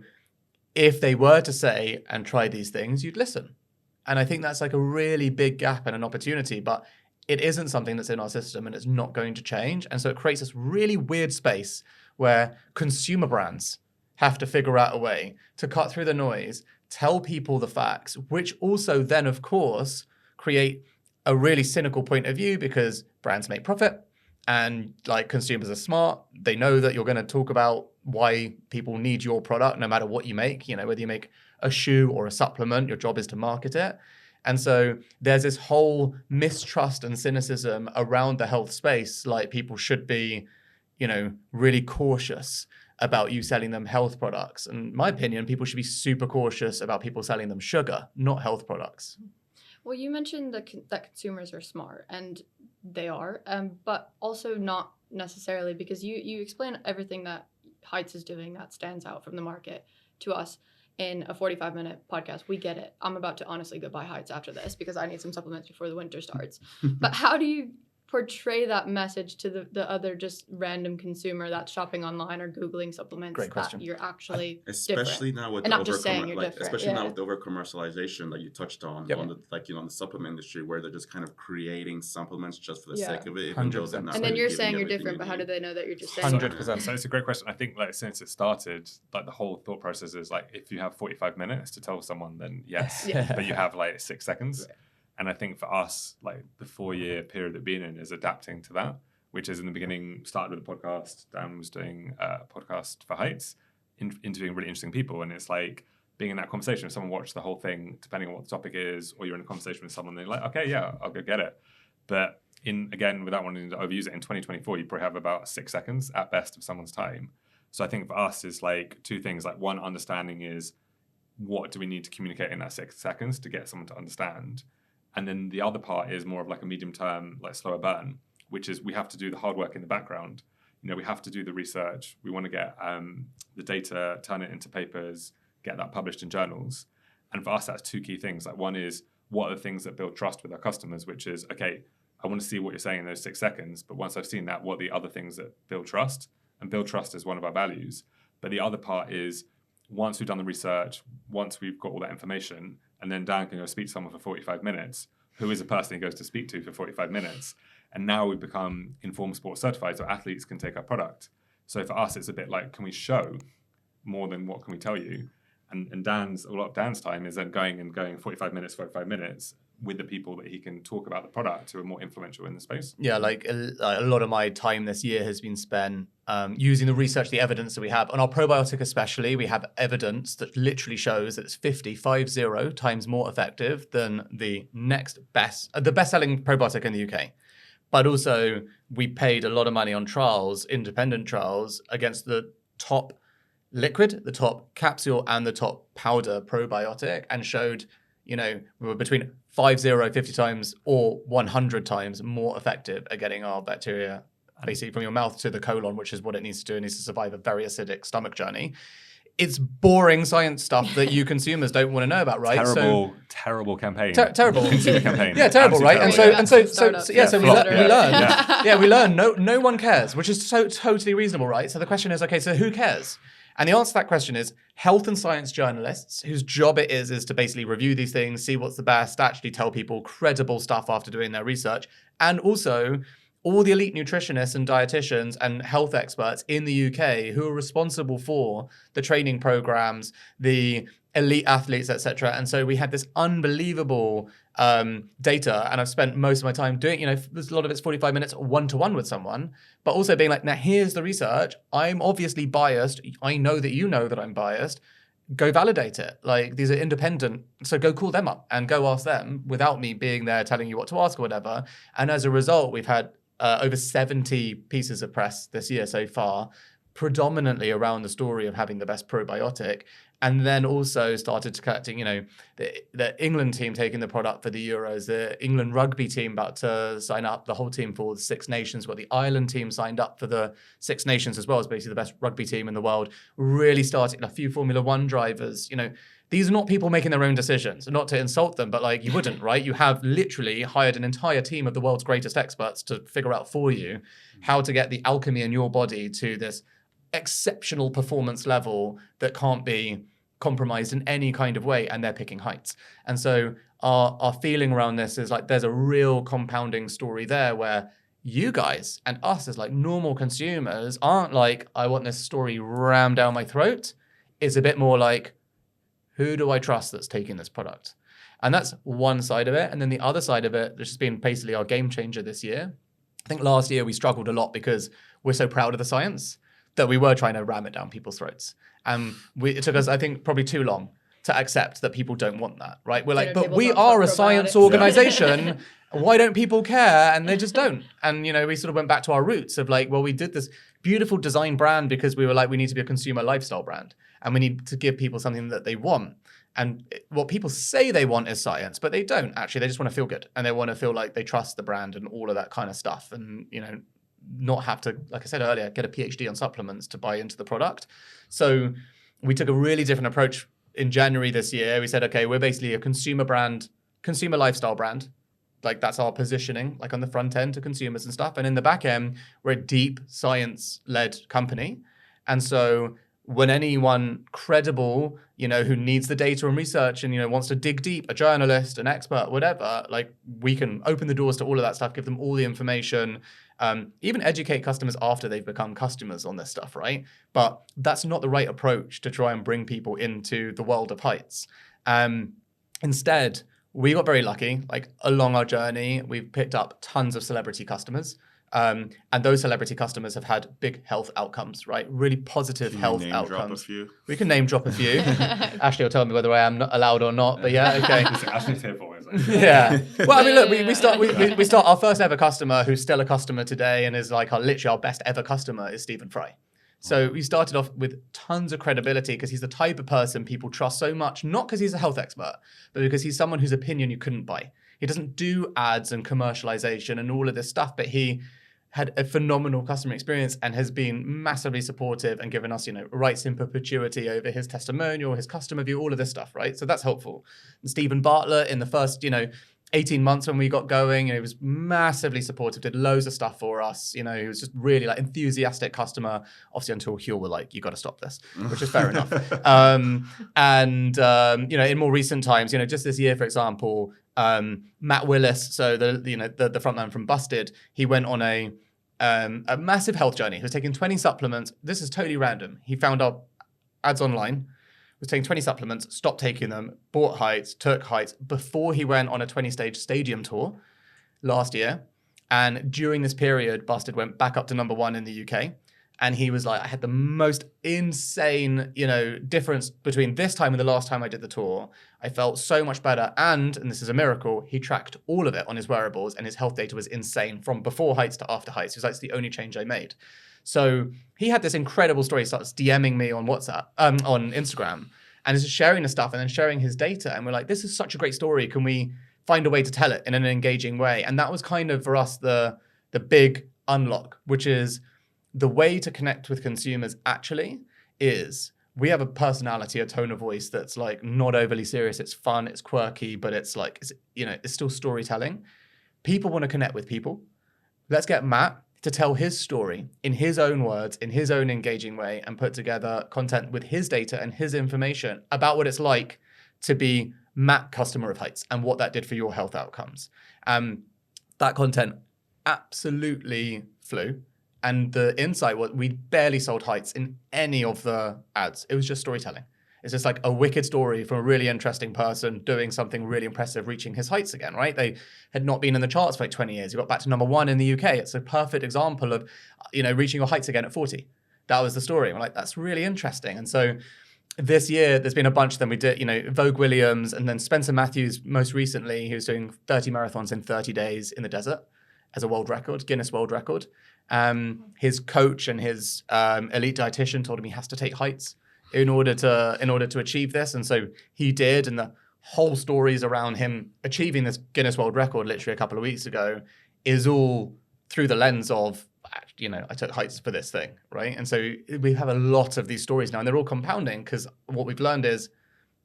if they were to say and try these things, you'd listen. And I think that's like a really big gap and an opportunity. But it isn't something that's in our system and it's not going to change. And so it creates this really weird space where consumer brands have to figure out a way to cut through the noise, tell people the facts, which also then, of course, create a really cynical point of view because brands make profit and like consumers are smart. They know that you're going to talk about why people need your product no matter what you make, whether you make a shoe or a supplement, your job is to market it. And so there's this whole mistrust and cynicism around the health space. Like people should be, really cautious about you selling them health products. And in my opinion, people should be super cautious about people selling them sugar, not health products. Well, you mentioned that consumers are smart, and they are, but also not necessarily, because you explain everything that Heights is doing that stands out from the market to us in a 45-minute podcast. We get it. I'm about to honestly go buy Heights after this because I need some supplements before the winter starts. But how do you portray that message to the other just random consumer that's shopping online or Googling supplements that you're actually especially different. Now with and the not just saying you're different. especially now with the over commercialization that you touched on on the supplement industry, where they're just kind of creating supplements just for the sake of it. 100%. And then you're saying you're different, but how do they know that you're just saying 100%. So it's a great question. I think since it started, the whole thought process is if you have 45 minutes to tell someone, then yes, but you have 6 seconds. Right. And I think for us, the 4-year period that we've been in is adapting to that, which is in the beginning started with a podcast. Dan was doing a podcast for Heights, interviewing really interesting people. And it's being in that conversation. If someone watched the whole thing, depending on what the topic is, or you're in a conversation with someone, they're like, okay, yeah, I'll go get it. But without wanting to overuse it, in 2024, you probably have about 6 seconds at best of someone's time. So I think for us is two things. One, understanding is what do we need to communicate in that 6 seconds to get someone to understand? And then the other part is more of a medium term, slower burn, which is we have to do the hard work in the background. We have to do the research. We want to get the data, turn it into papers, get that published in journals. And for us, that's 2 key things. One is what are the things that build trust with our customers, which is, okay, I want to see what you're saying in those 6 seconds. But once I've seen that, what are the other things that build trust? And build trust is one of our values. But the other part is once we've done the research, once we've got all that information, and then Dan can go speak to someone for 45 minutes, who is a person he goes to speak to for 45 minutes. And now we've become Informed Sports certified, so athletes can take our product. So for us, it's a bit can we show more than what can we tell you? And a lot of Dan's time is then going 45 minutes with the people that he can talk about the product who are more influential in the space. Yeah, like a lot of my time this year has been spent using the research, the evidence that we have. On our probiotic especially, we have evidence that literally shows that it's 50 times more effective than the best-selling probiotic in the UK. But also, we paid a lot of money on trials, independent trials, against the top liquid, the top capsule, and the top powder probiotic, and showed, we were between 50 times or 100 times more effective at getting our bacteria basically from your mouth to the colon, which is what it needs to do. It needs to survive a very acidic stomach journey. It's boring science stuff that you consumers don't want to know about, right? Terrible campaign. Terrible consumer campaign. Yeah, terrible, right? Absolutely we learn. No one cares, which is so totally reasonable, right? So the question is, okay, so who cares? And the answer to that question is health and science journalists, whose job it is to basically review these things, see what's the best, actually tell people credible stuff after doing their research, and also all the elite nutritionists and dietitians and health experts in the UK who are responsible for the training programs, the elite athletes, etc. And so we had this unbelievable data, and I've spent most of my time doing, there's a lot of it's 45 minutes one-to-one with someone, but also being like, now here's the research. I'm obviously biased. I know that you know that I'm biased. Go validate it. Like, these are independent, so go call them up and go ask them without me being there telling you what to ask or whatever. And as a result, we've had over 70 pieces of press this year so far, predominantly around the story of having the best probiotic. And then also started to collecting, the England team taking the product for the Euros, the England rugby team about to sign up, the whole team for the Six Nations, got the Ireland team signed up for the Six Nations as well, as basically the best rugby team in the world, really starting a few Formula One drivers, These are not people making their own decisions, not to insult them, but like you wouldn't, right? You have literally hired an entire team of the world's greatest experts to figure out for you how to get the alchemy in your body to this exceptional performance level that can't be compromised in any kind of way, and they're picking heights. And so our feeling around this is like there's a real compounding story there where you guys and us as like normal consumers aren't like, I want this story rammed down my throat. It's a bit more like, who do I trust that's taking this product? And that's one side of it. And then the other side of it, which has been basically our game changer this year. I think last year we struggled a lot because we're so proud of the science that we were trying to ram it down people's throats. And it took us, I think, probably too long to accept that people don't want that, right? We're like, but we are a science organization. Why don't people care? And they just don't. And, we sort of went back to our roots of like, well, we did this beautiful design brand because we were like, we need to be a consumer lifestyle brand. And we need to give people something that they want. And what people say they want is science, but they don't actually. They just want to feel good. And they want to feel like they trust the brand and all of that kind of stuff. And, not have to, like I said earlier, get a PhD on supplements to buy into the product. So we took a really different approach in January this year. We said, okay, we're basically a consumer brand, consumer lifestyle brand. Like that's our positioning, like on the front end to consumers and stuff. And in the back end, we're a deep science-led company. And so when anyone credible, who needs the data and research and, wants to dig deep, a journalist, an expert, whatever, like we can open the doors to all of that stuff, give them all the information, even educate customers after they've become customers on this stuff, right? But that's not the right approach to try and bring people into the world of heights. Instead, we got very lucky. Like along our journey, we've picked up tons of celebrity customers. And those celebrity customers have had big health outcomes, right? Really positive health outcomes. Drop a few? We can name drop a few. Ashley will tell me whether I am not allowed or not, but yeah, okay. Ashley's here for it. Yeah. Well, I mean, look, we start our first ever customer, who's still a customer today and is like literally our best ever customer, is Stephen Fry. So we started off with tons of credibility because he's the type of person people trust so much, not because he's a health expert, but because he's someone whose opinion you couldn't buy. He doesn't do ads and commercialization and all of this stuff, but he had a phenomenal customer experience and has been massively supportive and given us, rights in perpetuity over his testimonial, his customer view, all of this stuff, right? So that's helpful. And Stephen Bartlett in the first, 18 months when we got going, he was massively supportive, did loads of stuff for us. He was just really like enthusiastic customer, obviously until Huel were like, you got to stop this, which is fair enough. In more recent times, just this year, for example, Matt Willis, so the frontman from Busted, he went on a massive health journey. He was taking 20 supplements. This is totally random. He found our ads online, was taking 20 supplements, stopped taking them, bought Heights, took Heights before he went on a 20-stage stadium tour last year. And during this period, Bastard went back up to number 1 in the UK. And he was like, I had the most insane, difference between this time and the last time I did the tour. I felt so much better. And this is a miracle, he tracked all of it on his wearables and his health data was insane from before Heights to after Heights. He was like, it's the only change I made. So he had this incredible story. He starts DMing me on WhatsApp, on Instagram, and is sharing the stuff and then sharing his data. And we're like, this is such a great story. Can we find a way to tell it in an engaging way? And that was kind of for us the big unlock, which is the way to connect with consumers actually is we have a personality, a tone of voice that's like not overly serious. It's fun, it's quirky, but it's like, it's still storytelling. People want to connect with people. Let's get Matt to tell his story in his own words, in his own engaging way, and put together content with his data and his information about what it's like to be Matt customer of Heights and what that did for your health outcomes. That content absolutely flew. And the insight was we barely sold Heights in any of the ads. It was just storytelling. It's just like a wicked story from a really interesting person doing something really impressive, reaching his heights again, right? They had not been in the charts for like 20 years. He got back to number 1 in the UK. It's a perfect example of, reaching your heights again at 40. That was the story. We're like, that's really interesting. And so this year, there's been a bunch of them. We did, Vogue Williams and then Spencer Matthews most recently. He was doing 30 marathons in 30 days in the desert as a world record, Guinness World Record. His coach and his elite dietitian told him he has to take Heights in order to achieve this. And so he did. And the whole stories around him achieving this Guinness World Record literally a couple of weeks ago is all through the lens of, I took Heights for this thing, right? And so we have a lot of these stories now, and they're all compounding because what we've learned is,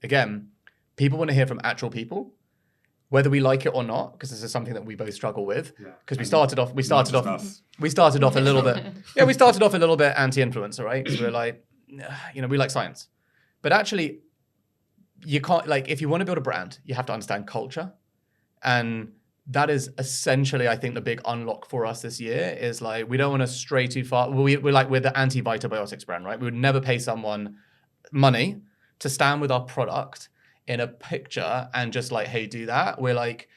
again, people want to hear from actual people, whether we like it or not, because this is something that we both struggle with. Because we started off a little bit. Yeah, we started off a little bit anti-influencer, right? Because we're like, we like science, but actually, you can't if you want to build a brand, you have to understand culture, and that is essentially, I think, the big unlock for us this year is like we don't want to stray too far. We're the anti-Probiotics brand, right? We would never pay someone money to stand with our product in a picture and just like, hey, do that. We're like,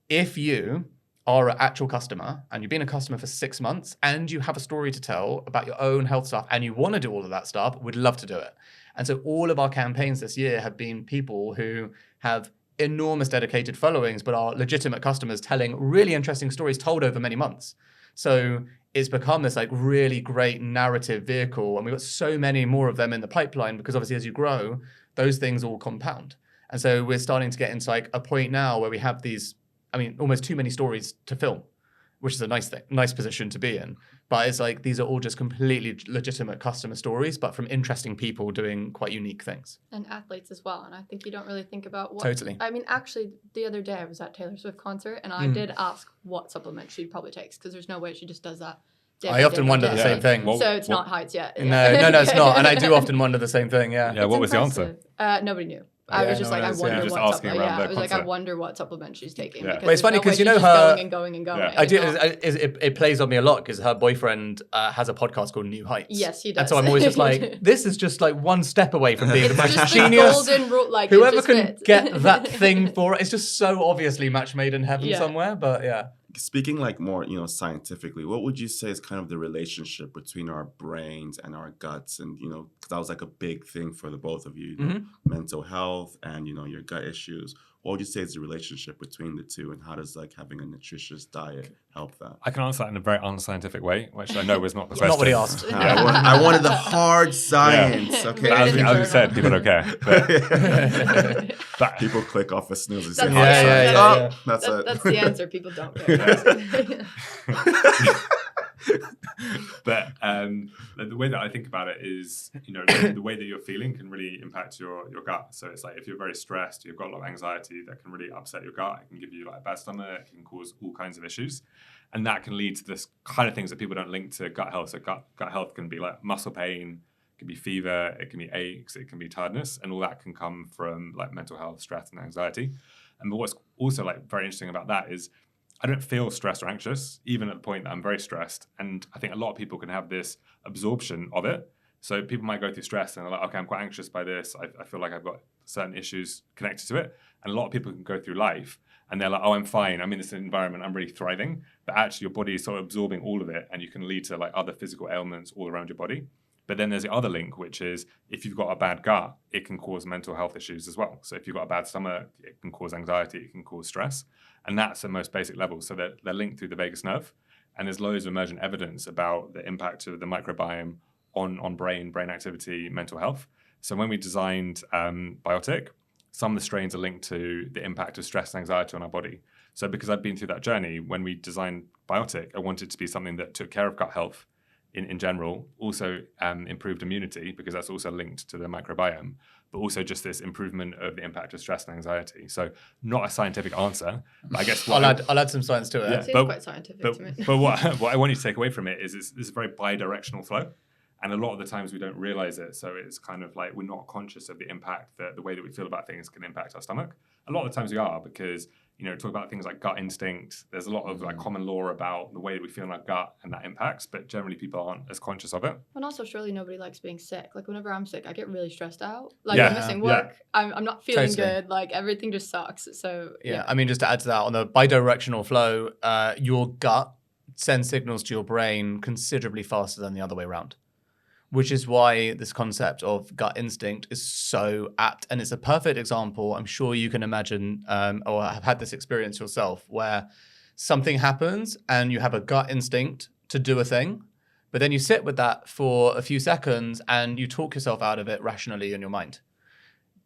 if you are an actual customer and you've been a customer for 6 months and you have a story to tell about your own health stuff and you want to do all of that stuff, we'd love to do it. And so all of our campaigns this year have been people who have enormous dedicated followings, but are legitimate customers telling really interesting stories told over many months. So it's become this like really great narrative vehicle. And we've got so many more of them in the pipeline because obviously as you grow, those things all compound. And so we're starting to get into like a point now where we have these, almost too many stories to film, which is a nice position to be in. But it's like, these are all just completely legitimate customer stories, but from interesting people doing quite unique things. And athletes as well. And I think you don't really think about what... Totally. Actually, the other day I was at Taylor Swift concert and I did ask what supplement she probably takes because there's no way she just does that. I often wonder the same thing. So it's not Heights yet. No, it's not. And I do often wonder the same thing, yeah. Yeah, what was the answer? Nobody knew. I was just like, I wonder what supplement. Yeah, I was like, I wonder what supplement she's taking. Yeah. Because it's funny because her going and going and going. Yeah. I do. It plays on me a lot because her boyfriend has a podcast called New Heights. Yes, he does. And so I'm always just like, this is just like one step away from being the most just genius. The golden rule, like whoever can get that thing for it, it's just so obviously match made in heaven somewhere. But yeah. Speaking like more, scientifically, what would you say is kind of the relationship between our brains and our guts? And, because that was like a big thing for the both of you, mental health and, your gut issues. What would you say is the relationship between the two, and how does like having a nutritious diet help that? I can answer that in a very unscientific way, which I know was not the question. Not what he asked. I wanted the hard science. Yeah. Okay. As you said, people don't care. But people click off a snooze and say hard science. That's it. That's the answer. People don't care. But the way that I think about it is, the way that you're feeling can really impact your gut. So it's like if you're very stressed, you've got a lot of anxiety, that can really upset your gut. It can give you like a bad stomach. It can cause all kinds of issues. And that can lead to this kind of things that people don't link to gut health. So gut health can be like muscle pain, it can be fever, it can be aches, it can be tiredness. And all that can come from like mental health, stress and anxiety. And but what's also like very interesting about that is I don't feel stressed or anxious, even at the point that I'm very stressed. And I think a lot of people can have this absorption of it So people might go through stress and they're like, okay, I'm quite anxious by this. I feel like I've got certain issues connected to it. And a lot of people can go through life and they're like, oh, I'm fine. I'm in this environment. I'm really thriving. But actually your body is sort of absorbing all of it, and you can lead to like other physical ailments all around your body. But then there's the other link, which is if you've got a bad gut, it can cause mental health issues as well. So if you've got a bad stomach, it can cause anxiety, it can cause stress. And that's at most basic levels. So they're linked through the vagus nerve. And there's loads of emergent evidence about the impact of the microbiome on brain activity, mental health. So when we designed Biotic, some of the strains are linked to the impact of stress and anxiety on our body. So because I've been through that journey, when we designed Biotic, I wanted it to be something that took care of gut health in general, also improved immunity, because that's also linked to the microbiome, but also just this improvement of the impact of stress and anxiety. So not a scientific answer, but I guess I'll add some science to it. Yeah, seems quite scientific to me. But what I want you to take away from it is this very bi-directional flow. And a lot of the times we don't realize it. So it's kind of like we're not conscious of the impact that the way that we feel about things can impact our stomach. A lot of the times we are, because, talk about things like gut instinct. There's a lot of like common law about the way that we feel in our gut and that impacts, but generally people aren't as conscious of it. And also, surely nobody likes being sick. Like whenever I'm sick, I get really stressed out. Like I'm missing work. Yeah. I'm not feeling good. Like everything just sucks. So yeah. I mean, just to add to that, on the bidirectional flow, your gut sends signals to your brain considerably faster than the other way around. Which is why this concept of gut instinct is so apt. And it's a perfect example. I'm sure you can imagine or have had this experience yourself, where something happens and you have a gut instinct to do a thing, but then you sit with that for a few seconds and you talk yourself out of it rationally in your mind.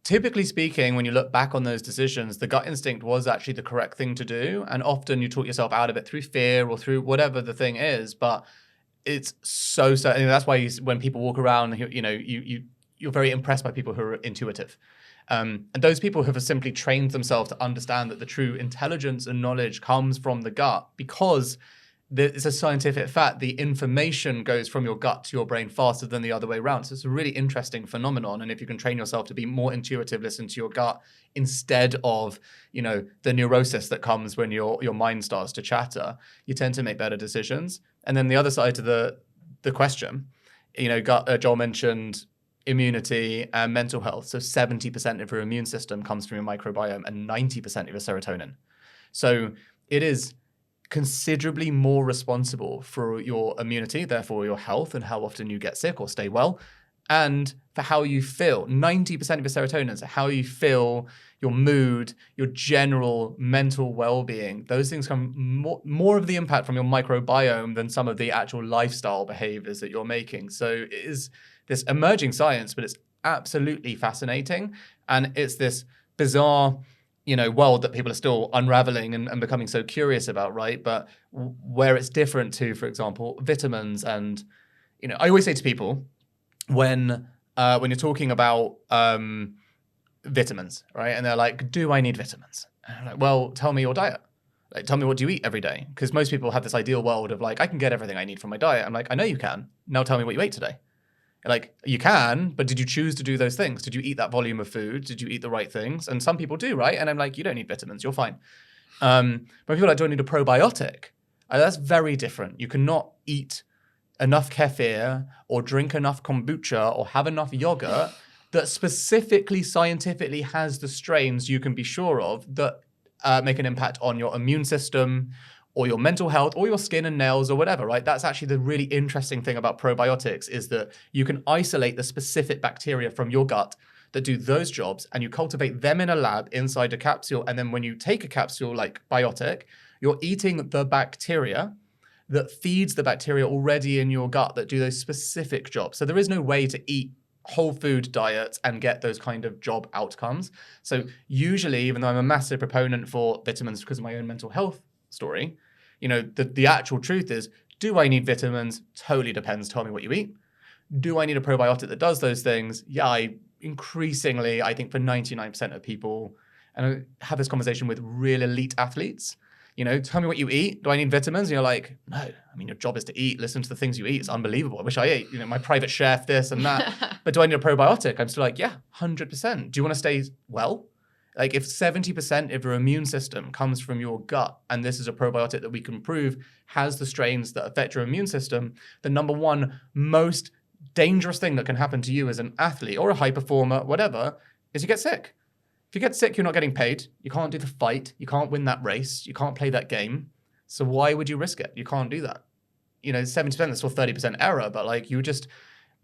Typically speaking, when you look back on those decisions, the gut instinct was actually the correct thing to do. And often you talk yourself out of it through fear or through whatever the thing is. But it's so that's why when people walk around, you're very impressed by people who are intuitive. And those people have simply trained themselves to understand that the true intelligence and knowledge comes from the gut, because it's a scientific fact. The information goes from your gut to your brain faster than the other way around. So it's a really interesting phenomenon. And if you can train yourself to be more intuitive, listen to your gut instead of, the neurosis that comes when your mind starts to chatter, you tend to make better decisions. And then the other side to the question, Joel mentioned immunity and mental health. So 70% of your immune system comes from your microbiome and 90% of your serotonin. So it is considerably more responsible for your immunity, therefore your health and how often you get sick or stay well, and for how you feel. 90% of your serotonin, so how you feel, your mood, your general mental well-being. Those things come more of the impact from your microbiome than some of the actual lifestyle behaviors that you're making. So it is this emerging science, but it's absolutely fascinating. And it's this bizarre world that people are still unraveling and becoming so curious about, right? But where it's different to, for example, vitamins. And, I always say to people, when you're talking about vitamins, right? And they're like, do I need vitamins? And I'm like, well, tell me your diet. Like, tell me, what do you eat every day? Because most people have this ideal world of like, I can get everything I need from my diet. I'm like, I know you can. Now tell me what you ate today. Like, you can, but did you choose to do those things? Did you eat that volume of food? Did you eat the right things? And some people do, right? And I'm like, you don't need vitamins. You're fine. But people are like, do I need a probiotic? That's very different. You cannot eat enough kefir or drink enough kombucha or have enough yogurt that specifically scientifically has the strains you can be sure of that make an impact on your immune system or your mental health or your skin and nails or whatever, right? That's actually the really interesting thing about probiotics, is that you can isolate the specific bacteria from your gut that do those jobs, and you cultivate them in a lab inside a capsule. And then when you take a capsule like Biotic, you're eating the bacteria that feeds the bacteria already in your gut that do those specific jobs. So there is no way to eat whole food diets and get those kind of job outcomes. So usually, even though I'm a massive proponent for vitamins because of my own mental health story, the actual truth is, do I need vitamins? Totally depends. Tell me what you eat. Do I need a probiotic that does those things? Yeah, I think for 99% of people, and I have this conversation with real elite athletes, tell me what you eat. Do I need vitamins? And you're like, no, I mean, your job is to eat, listen to the things you eat. It's unbelievable. I wish I ate, my private chef, this and that. But do I need a probiotic? I'm still like, yeah, 100%. Do you want to stay well? Like, if 70% of your immune system comes from your gut, and this is a probiotic that we can prove has the strains that affect your immune system, the number one most dangerous thing that can happen to you as an athlete or a high performer, whatever, is you get sick. If you get sick, you're not getting paid. You can't do the fight. You can't win that race. You can't play that game. So why would you risk it? You can't do that. 70% is still 30% error, but like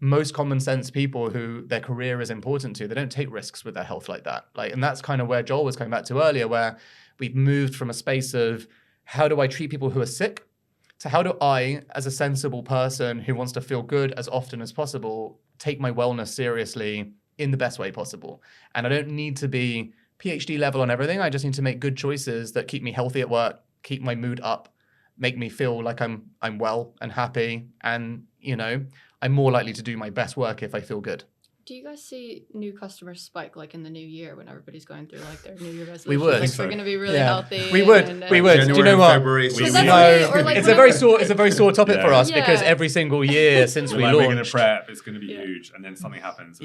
most common sense people who their career is important to, they don't take risks with their health like that. And that's kind of where Joel was coming back to earlier, where we've moved from a space of how do I treat people who are sick to how do I, as a sensible person who wants to feel good as often as possible, take my wellness seriously in the best way possible. And I don't need to be PhD level on everything. I just need to make good choices that keep me healthy at work, keep my mood up, make me feel like I'm well and happy. And, I'm more likely to do my best work if I feel good. Do you guys see new customers spike like in the new year when everybody's going through like their New Year resolutions? We would. Like, we're going to be really healthy. We would. Do you know what? It's a very sore topic for us because every single year since we launched, we're going to prep, it's going to be huge, and then something happens.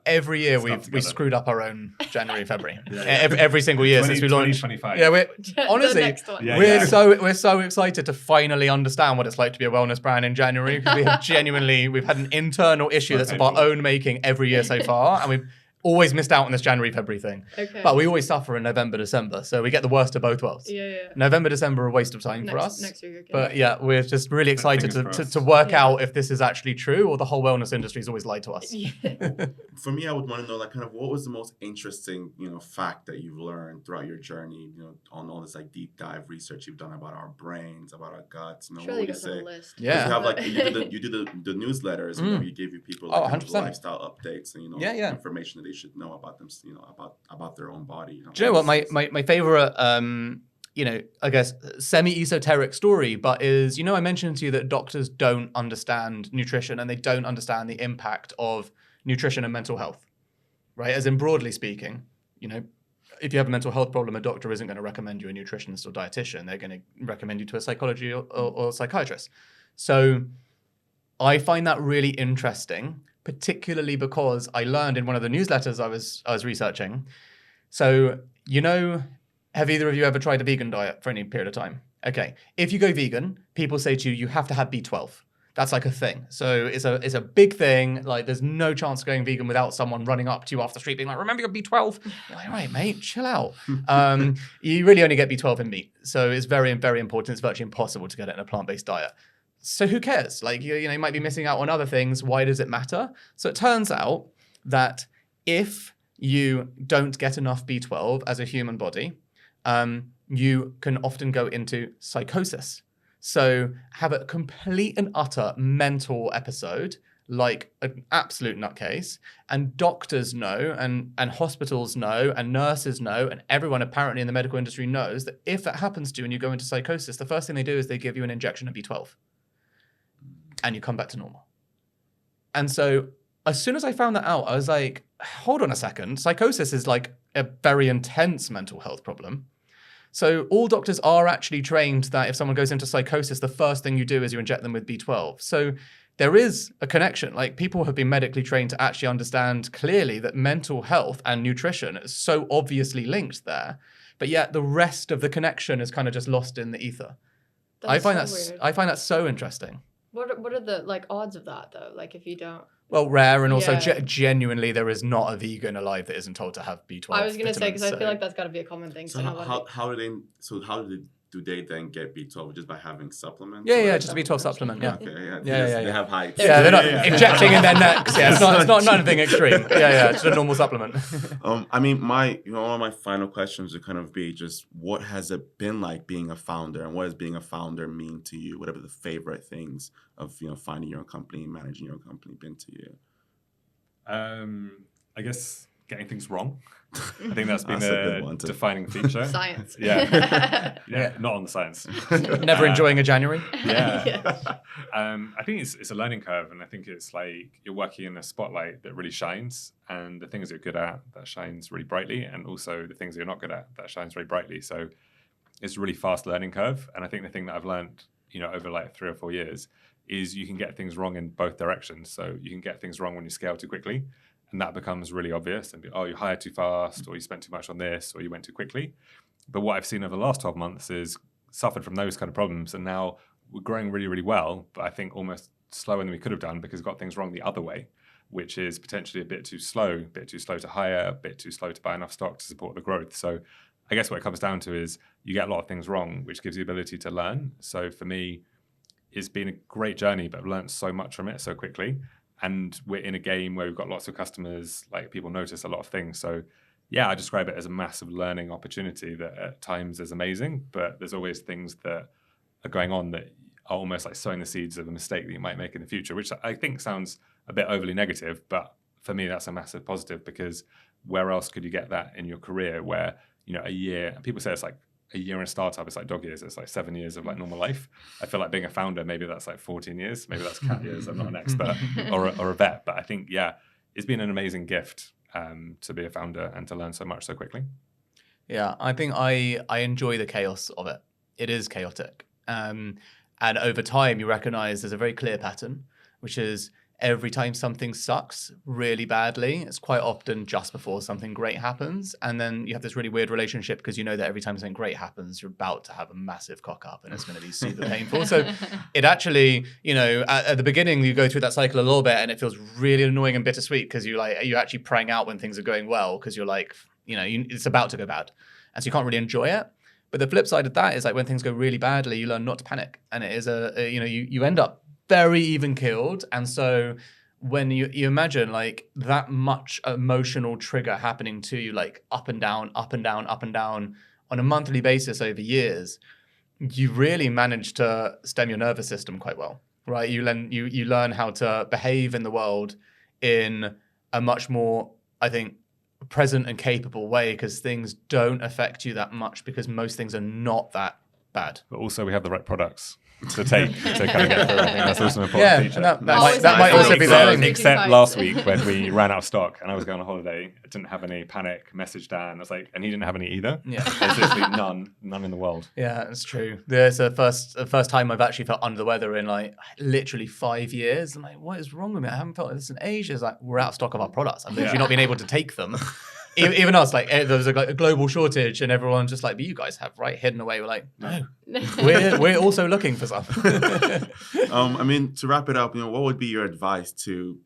Every year we screwed up our own January, February. Every single year since we launched. 2025. Yeah, we're so excited to finally understand what it's like to be a wellness brand in January, because we've had an internal issue that's of our own making every year so far, and we've always missed out on this January, February thing. Okay. But we always suffer in November, December, so we get the worst of both worlds. November, December are a waste of time for us. Next year, but we're just really excited to work out if this is actually true or the whole wellness industry's always lied to us. For me, I would want to know, like, kind of what was the most interesting, fact that you've learned throughout your journey, on all this like deep dive research you've done about our brains, about our guts. What would you say? List. Yeah. You have like you do the newsletters. You give people like kind of lifestyle updates and information that they should know about them, about their own body. Do you know what my favorite, I guess semi-esoteric story, but is, I mentioned to you that doctors don't understand nutrition and they don't understand the impact of nutrition and mental health, right? As in, broadly speaking, if you have a mental health problem, a doctor isn't going to recommend you a nutritionist or dietitian. They're going to recommend you to a psychology or psychiatrist. So I find that really interesting, particularly because I learned in one of the newsletters I was researching. So, have either of you ever tried a vegan diet for any period of time? Okay. If you go vegan, people say to you, you have to have B12. That's like a thing. So it's a big thing. Like, there's no chance of going vegan without someone running up to you off the street being like, remember your B12? You're like, all right, mate, chill out. You really only get B12 in meat. So it's very, very important. It's virtually impossible to get it in a plant-based diet. So who cares? Like, you might be missing out on other things. Why does it matter? So it turns out that if you don't get enough B12 as a human body, you can often go into psychosis. So have a complete and utter mental episode, like an absolute nutcase. And doctors know, and hospitals know, and nurses know, and everyone apparently in the medical industry knows that if that happens to you and you go into psychosis, the first thing they do is they give you an injection of B12. And you come back to normal. And so as soon as I found that out, I was like, hold on a second. Psychosis is like a very intense mental health problem. So all doctors are actually trained that if someone goes into psychosis, the first thing you do is you inject them with B12. So there is a connection. Like, people have been medically trained to actually understand clearly that mental health and nutrition is so obviously linked there. But yet the rest of the connection is kind of just lost in the ether. I find that so interesting. What are the odds of that though? Like, if you don't. Well, rare, and also genuinely, there is not a vegan alive that isn't told to have B12. I was going to say, because I feel like that's got to be a common thing. So do they then get B12 just by having supplements? Yeah, just a B12 supplement. Yeah. Okay, They have height. Yeah, they're not injecting in their necks. Yeah, it's not anything extreme. Yeah, just a normal supplement. One of my final questions would kind of be just, what has it been like being a founder, and what does being a founder mean to you? Whatever the favorite things of finding your own company, managing your own company been to you? I guess getting things wrong. I think that's been a defining feature. Science. Yeah, not on the science. Never enjoying a January. Yeah. I think it's a learning curve, and I think it's like you're working in a spotlight that really shines, and the things you're good at, that shines really brightly, and also the things you're not good at, that shines very brightly. So it's a really fast learning curve, and I think the thing that I've learned, over like 3 or 4 years, is you can get things wrong in both directions. So you can get things wrong when you scale too quickly, and that becomes really obvious, and you hired too fast, or you spent too much on this, or you went too quickly. But what I've seen over the last 12 months is suffered from those kind of problems, and now we're growing really, really well, but I think almost slower than we could have done because we got things wrong the other way, which is potentially a bit too slow to hire, a bit too slow to buy enough stock to support the growth. So I guess what it comes down to is you get a lot of things wrong, which gives you the ability to learn. So for me, it's been a great journey, but I've learned so much from it so quickly. And we're in a game where we've got lots of customers, like people notice a lot of things. So yeah, I describe it as a massive learning opportunity that at times is amazing, but there's always things that are going on that are almost like sowing the seeds of a mistake that you might make in the future, which I think sounds a bit overly negative, but for me, that's a massive positive, because where else could you get that in your career where, you know, a year, people say it's like a year in a startup, it's like dog years, it's like 7 years of like normal life. I feel like being a founder, maybe that's like 14 years, maybe that's cat years, I'm not an expert, or a vet, but I think, yeah, it's been an amazing gift to be a founder and to learn so much so quickly. Yeah, I think I enjoy the chaos of it. It is chaotic. And over time, you recognize there's a very clear pattern, which is every time something sucks really badly, it's quite often just before something great happens. And then you have this really weird relationship because you know that every time something great happens, you're about to have a massive cock up and it's going to be super painful. So it actually, you know, at the beginning, you go through that cycle a little bit and it feels really annoying and bittersweet because you're actually praying out when things are going well because you're like, you know, it's about to go bad. And so you can't really enjoy it. But the flip side of that is like when things go really badly, you learn not to panic. And it is you end up very even keeled. And so when you imagine like that much emotional trigger happening to you, like up and down, up and down, up and down on a monthly basis over years, you really manage to stem your nervous system quite well, right? You learn how to behave in the world in a much more, I think, present and capable way because things don't affect you that much because most things are not that bad. But also we have the right products to take to kind of get through. I think that's also an important feature. And that might also be the thing. Except last week when we ran out of stock and I was going on holiday, I didn't have any panic, messaged Dan. I was like, and he didn't have any either. Yeah. There's literally none in the world. Yeah, it's true. There's the first time I've actually felt under the weather in like literally 5 years. I'm like, what is wrong with me? I haven't felt like this in ages. Like, we're out of stock of our products. I've literally not been able to take them. Even us, like there was a global shortage, and everyone's just like, "But you guys have hidden away." We're like, "No, we're also looking for some." I mean, to wrap it up, you know, what would be your advice to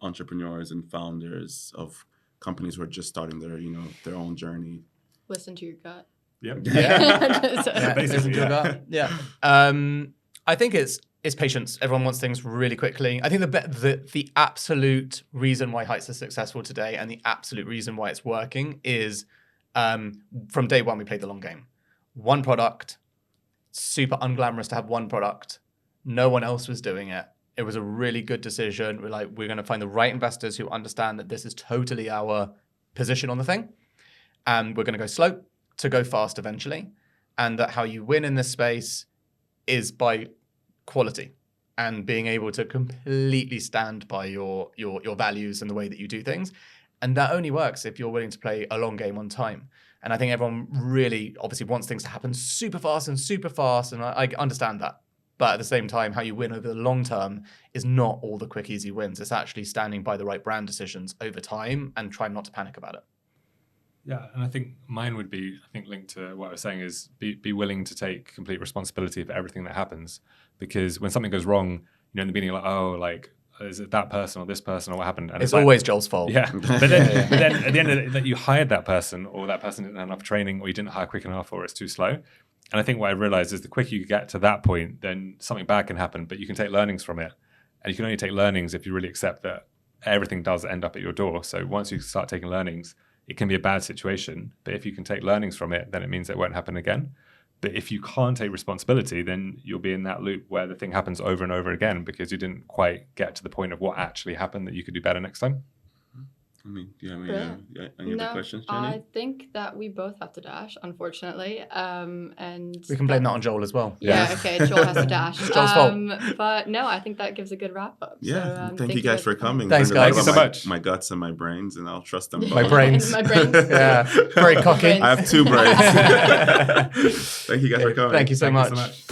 entrepreneurs and founders of companies who are just starting their own journey? Listen to your gut. Yep. Yeah. Basically, yeah. Yeah. I think it's patience. Everyone wants things really quickly. I think the absolute reason why Heights is successful today and the absolute reason why it's working is from day one, we played the long game. One product, super unglamorous to have one product. No one else was doing it. It was a really good decision. We're going to find the right investors who understand that this is totally our position on the thing. And we're going to go slow to go fast eventually. And that how you win in this space is by quality and being able to completely stand by your values and the way that you do things. And that only works if you're willing to play a long game on time. And I think everyone really obviously wants things to happen super fast. And I understand that. But at the same time, how you win over the long term is not all the quick, easy wins. It's actually standing by the right brand decisions over time and trying not to panic about it. Yeah, and I think mine would be, linked to what I was saying is be willing to take complete responsibility for everything that happens. Because when something goes wrong, in the beginning, you're like, is it that person or this person or what happened? And it's always Joel's fault. Yeah, but then at the end of it, that you hired that person or that person didn't have enough training or you didn't hire quick enough or it's too slow. And I think what I realized is the quicker you get to that point, then something bad can happen, but you can take learnings from it. And you can only take learnings if you really accept that everything does end up at your door. So once you start taking learnings, it can be a bad situation, but if you can take learnings from it, then it means it won't happen again. But if you can't take responsibility, then you'll be in that loop where the thing happens over and over again because you didn't quite get to the point of what actually happened that you could do better next time. Do you have any other questions, Jenny? I think that we both have to dash, unfortunately. And we can blame that on Joel as well. Yeah, okay, Joel has to dash. Joel's fault. But no, I think that gives a good wrap up. Yeah, so, thank you guys for coming. Thanks, guys. Thank you so much. My guts and my brains, and I'll trust them both. My brains. My brains. Yeah, very cocky. I have two brains. Thank you guys for coming. Thank you so much. So much.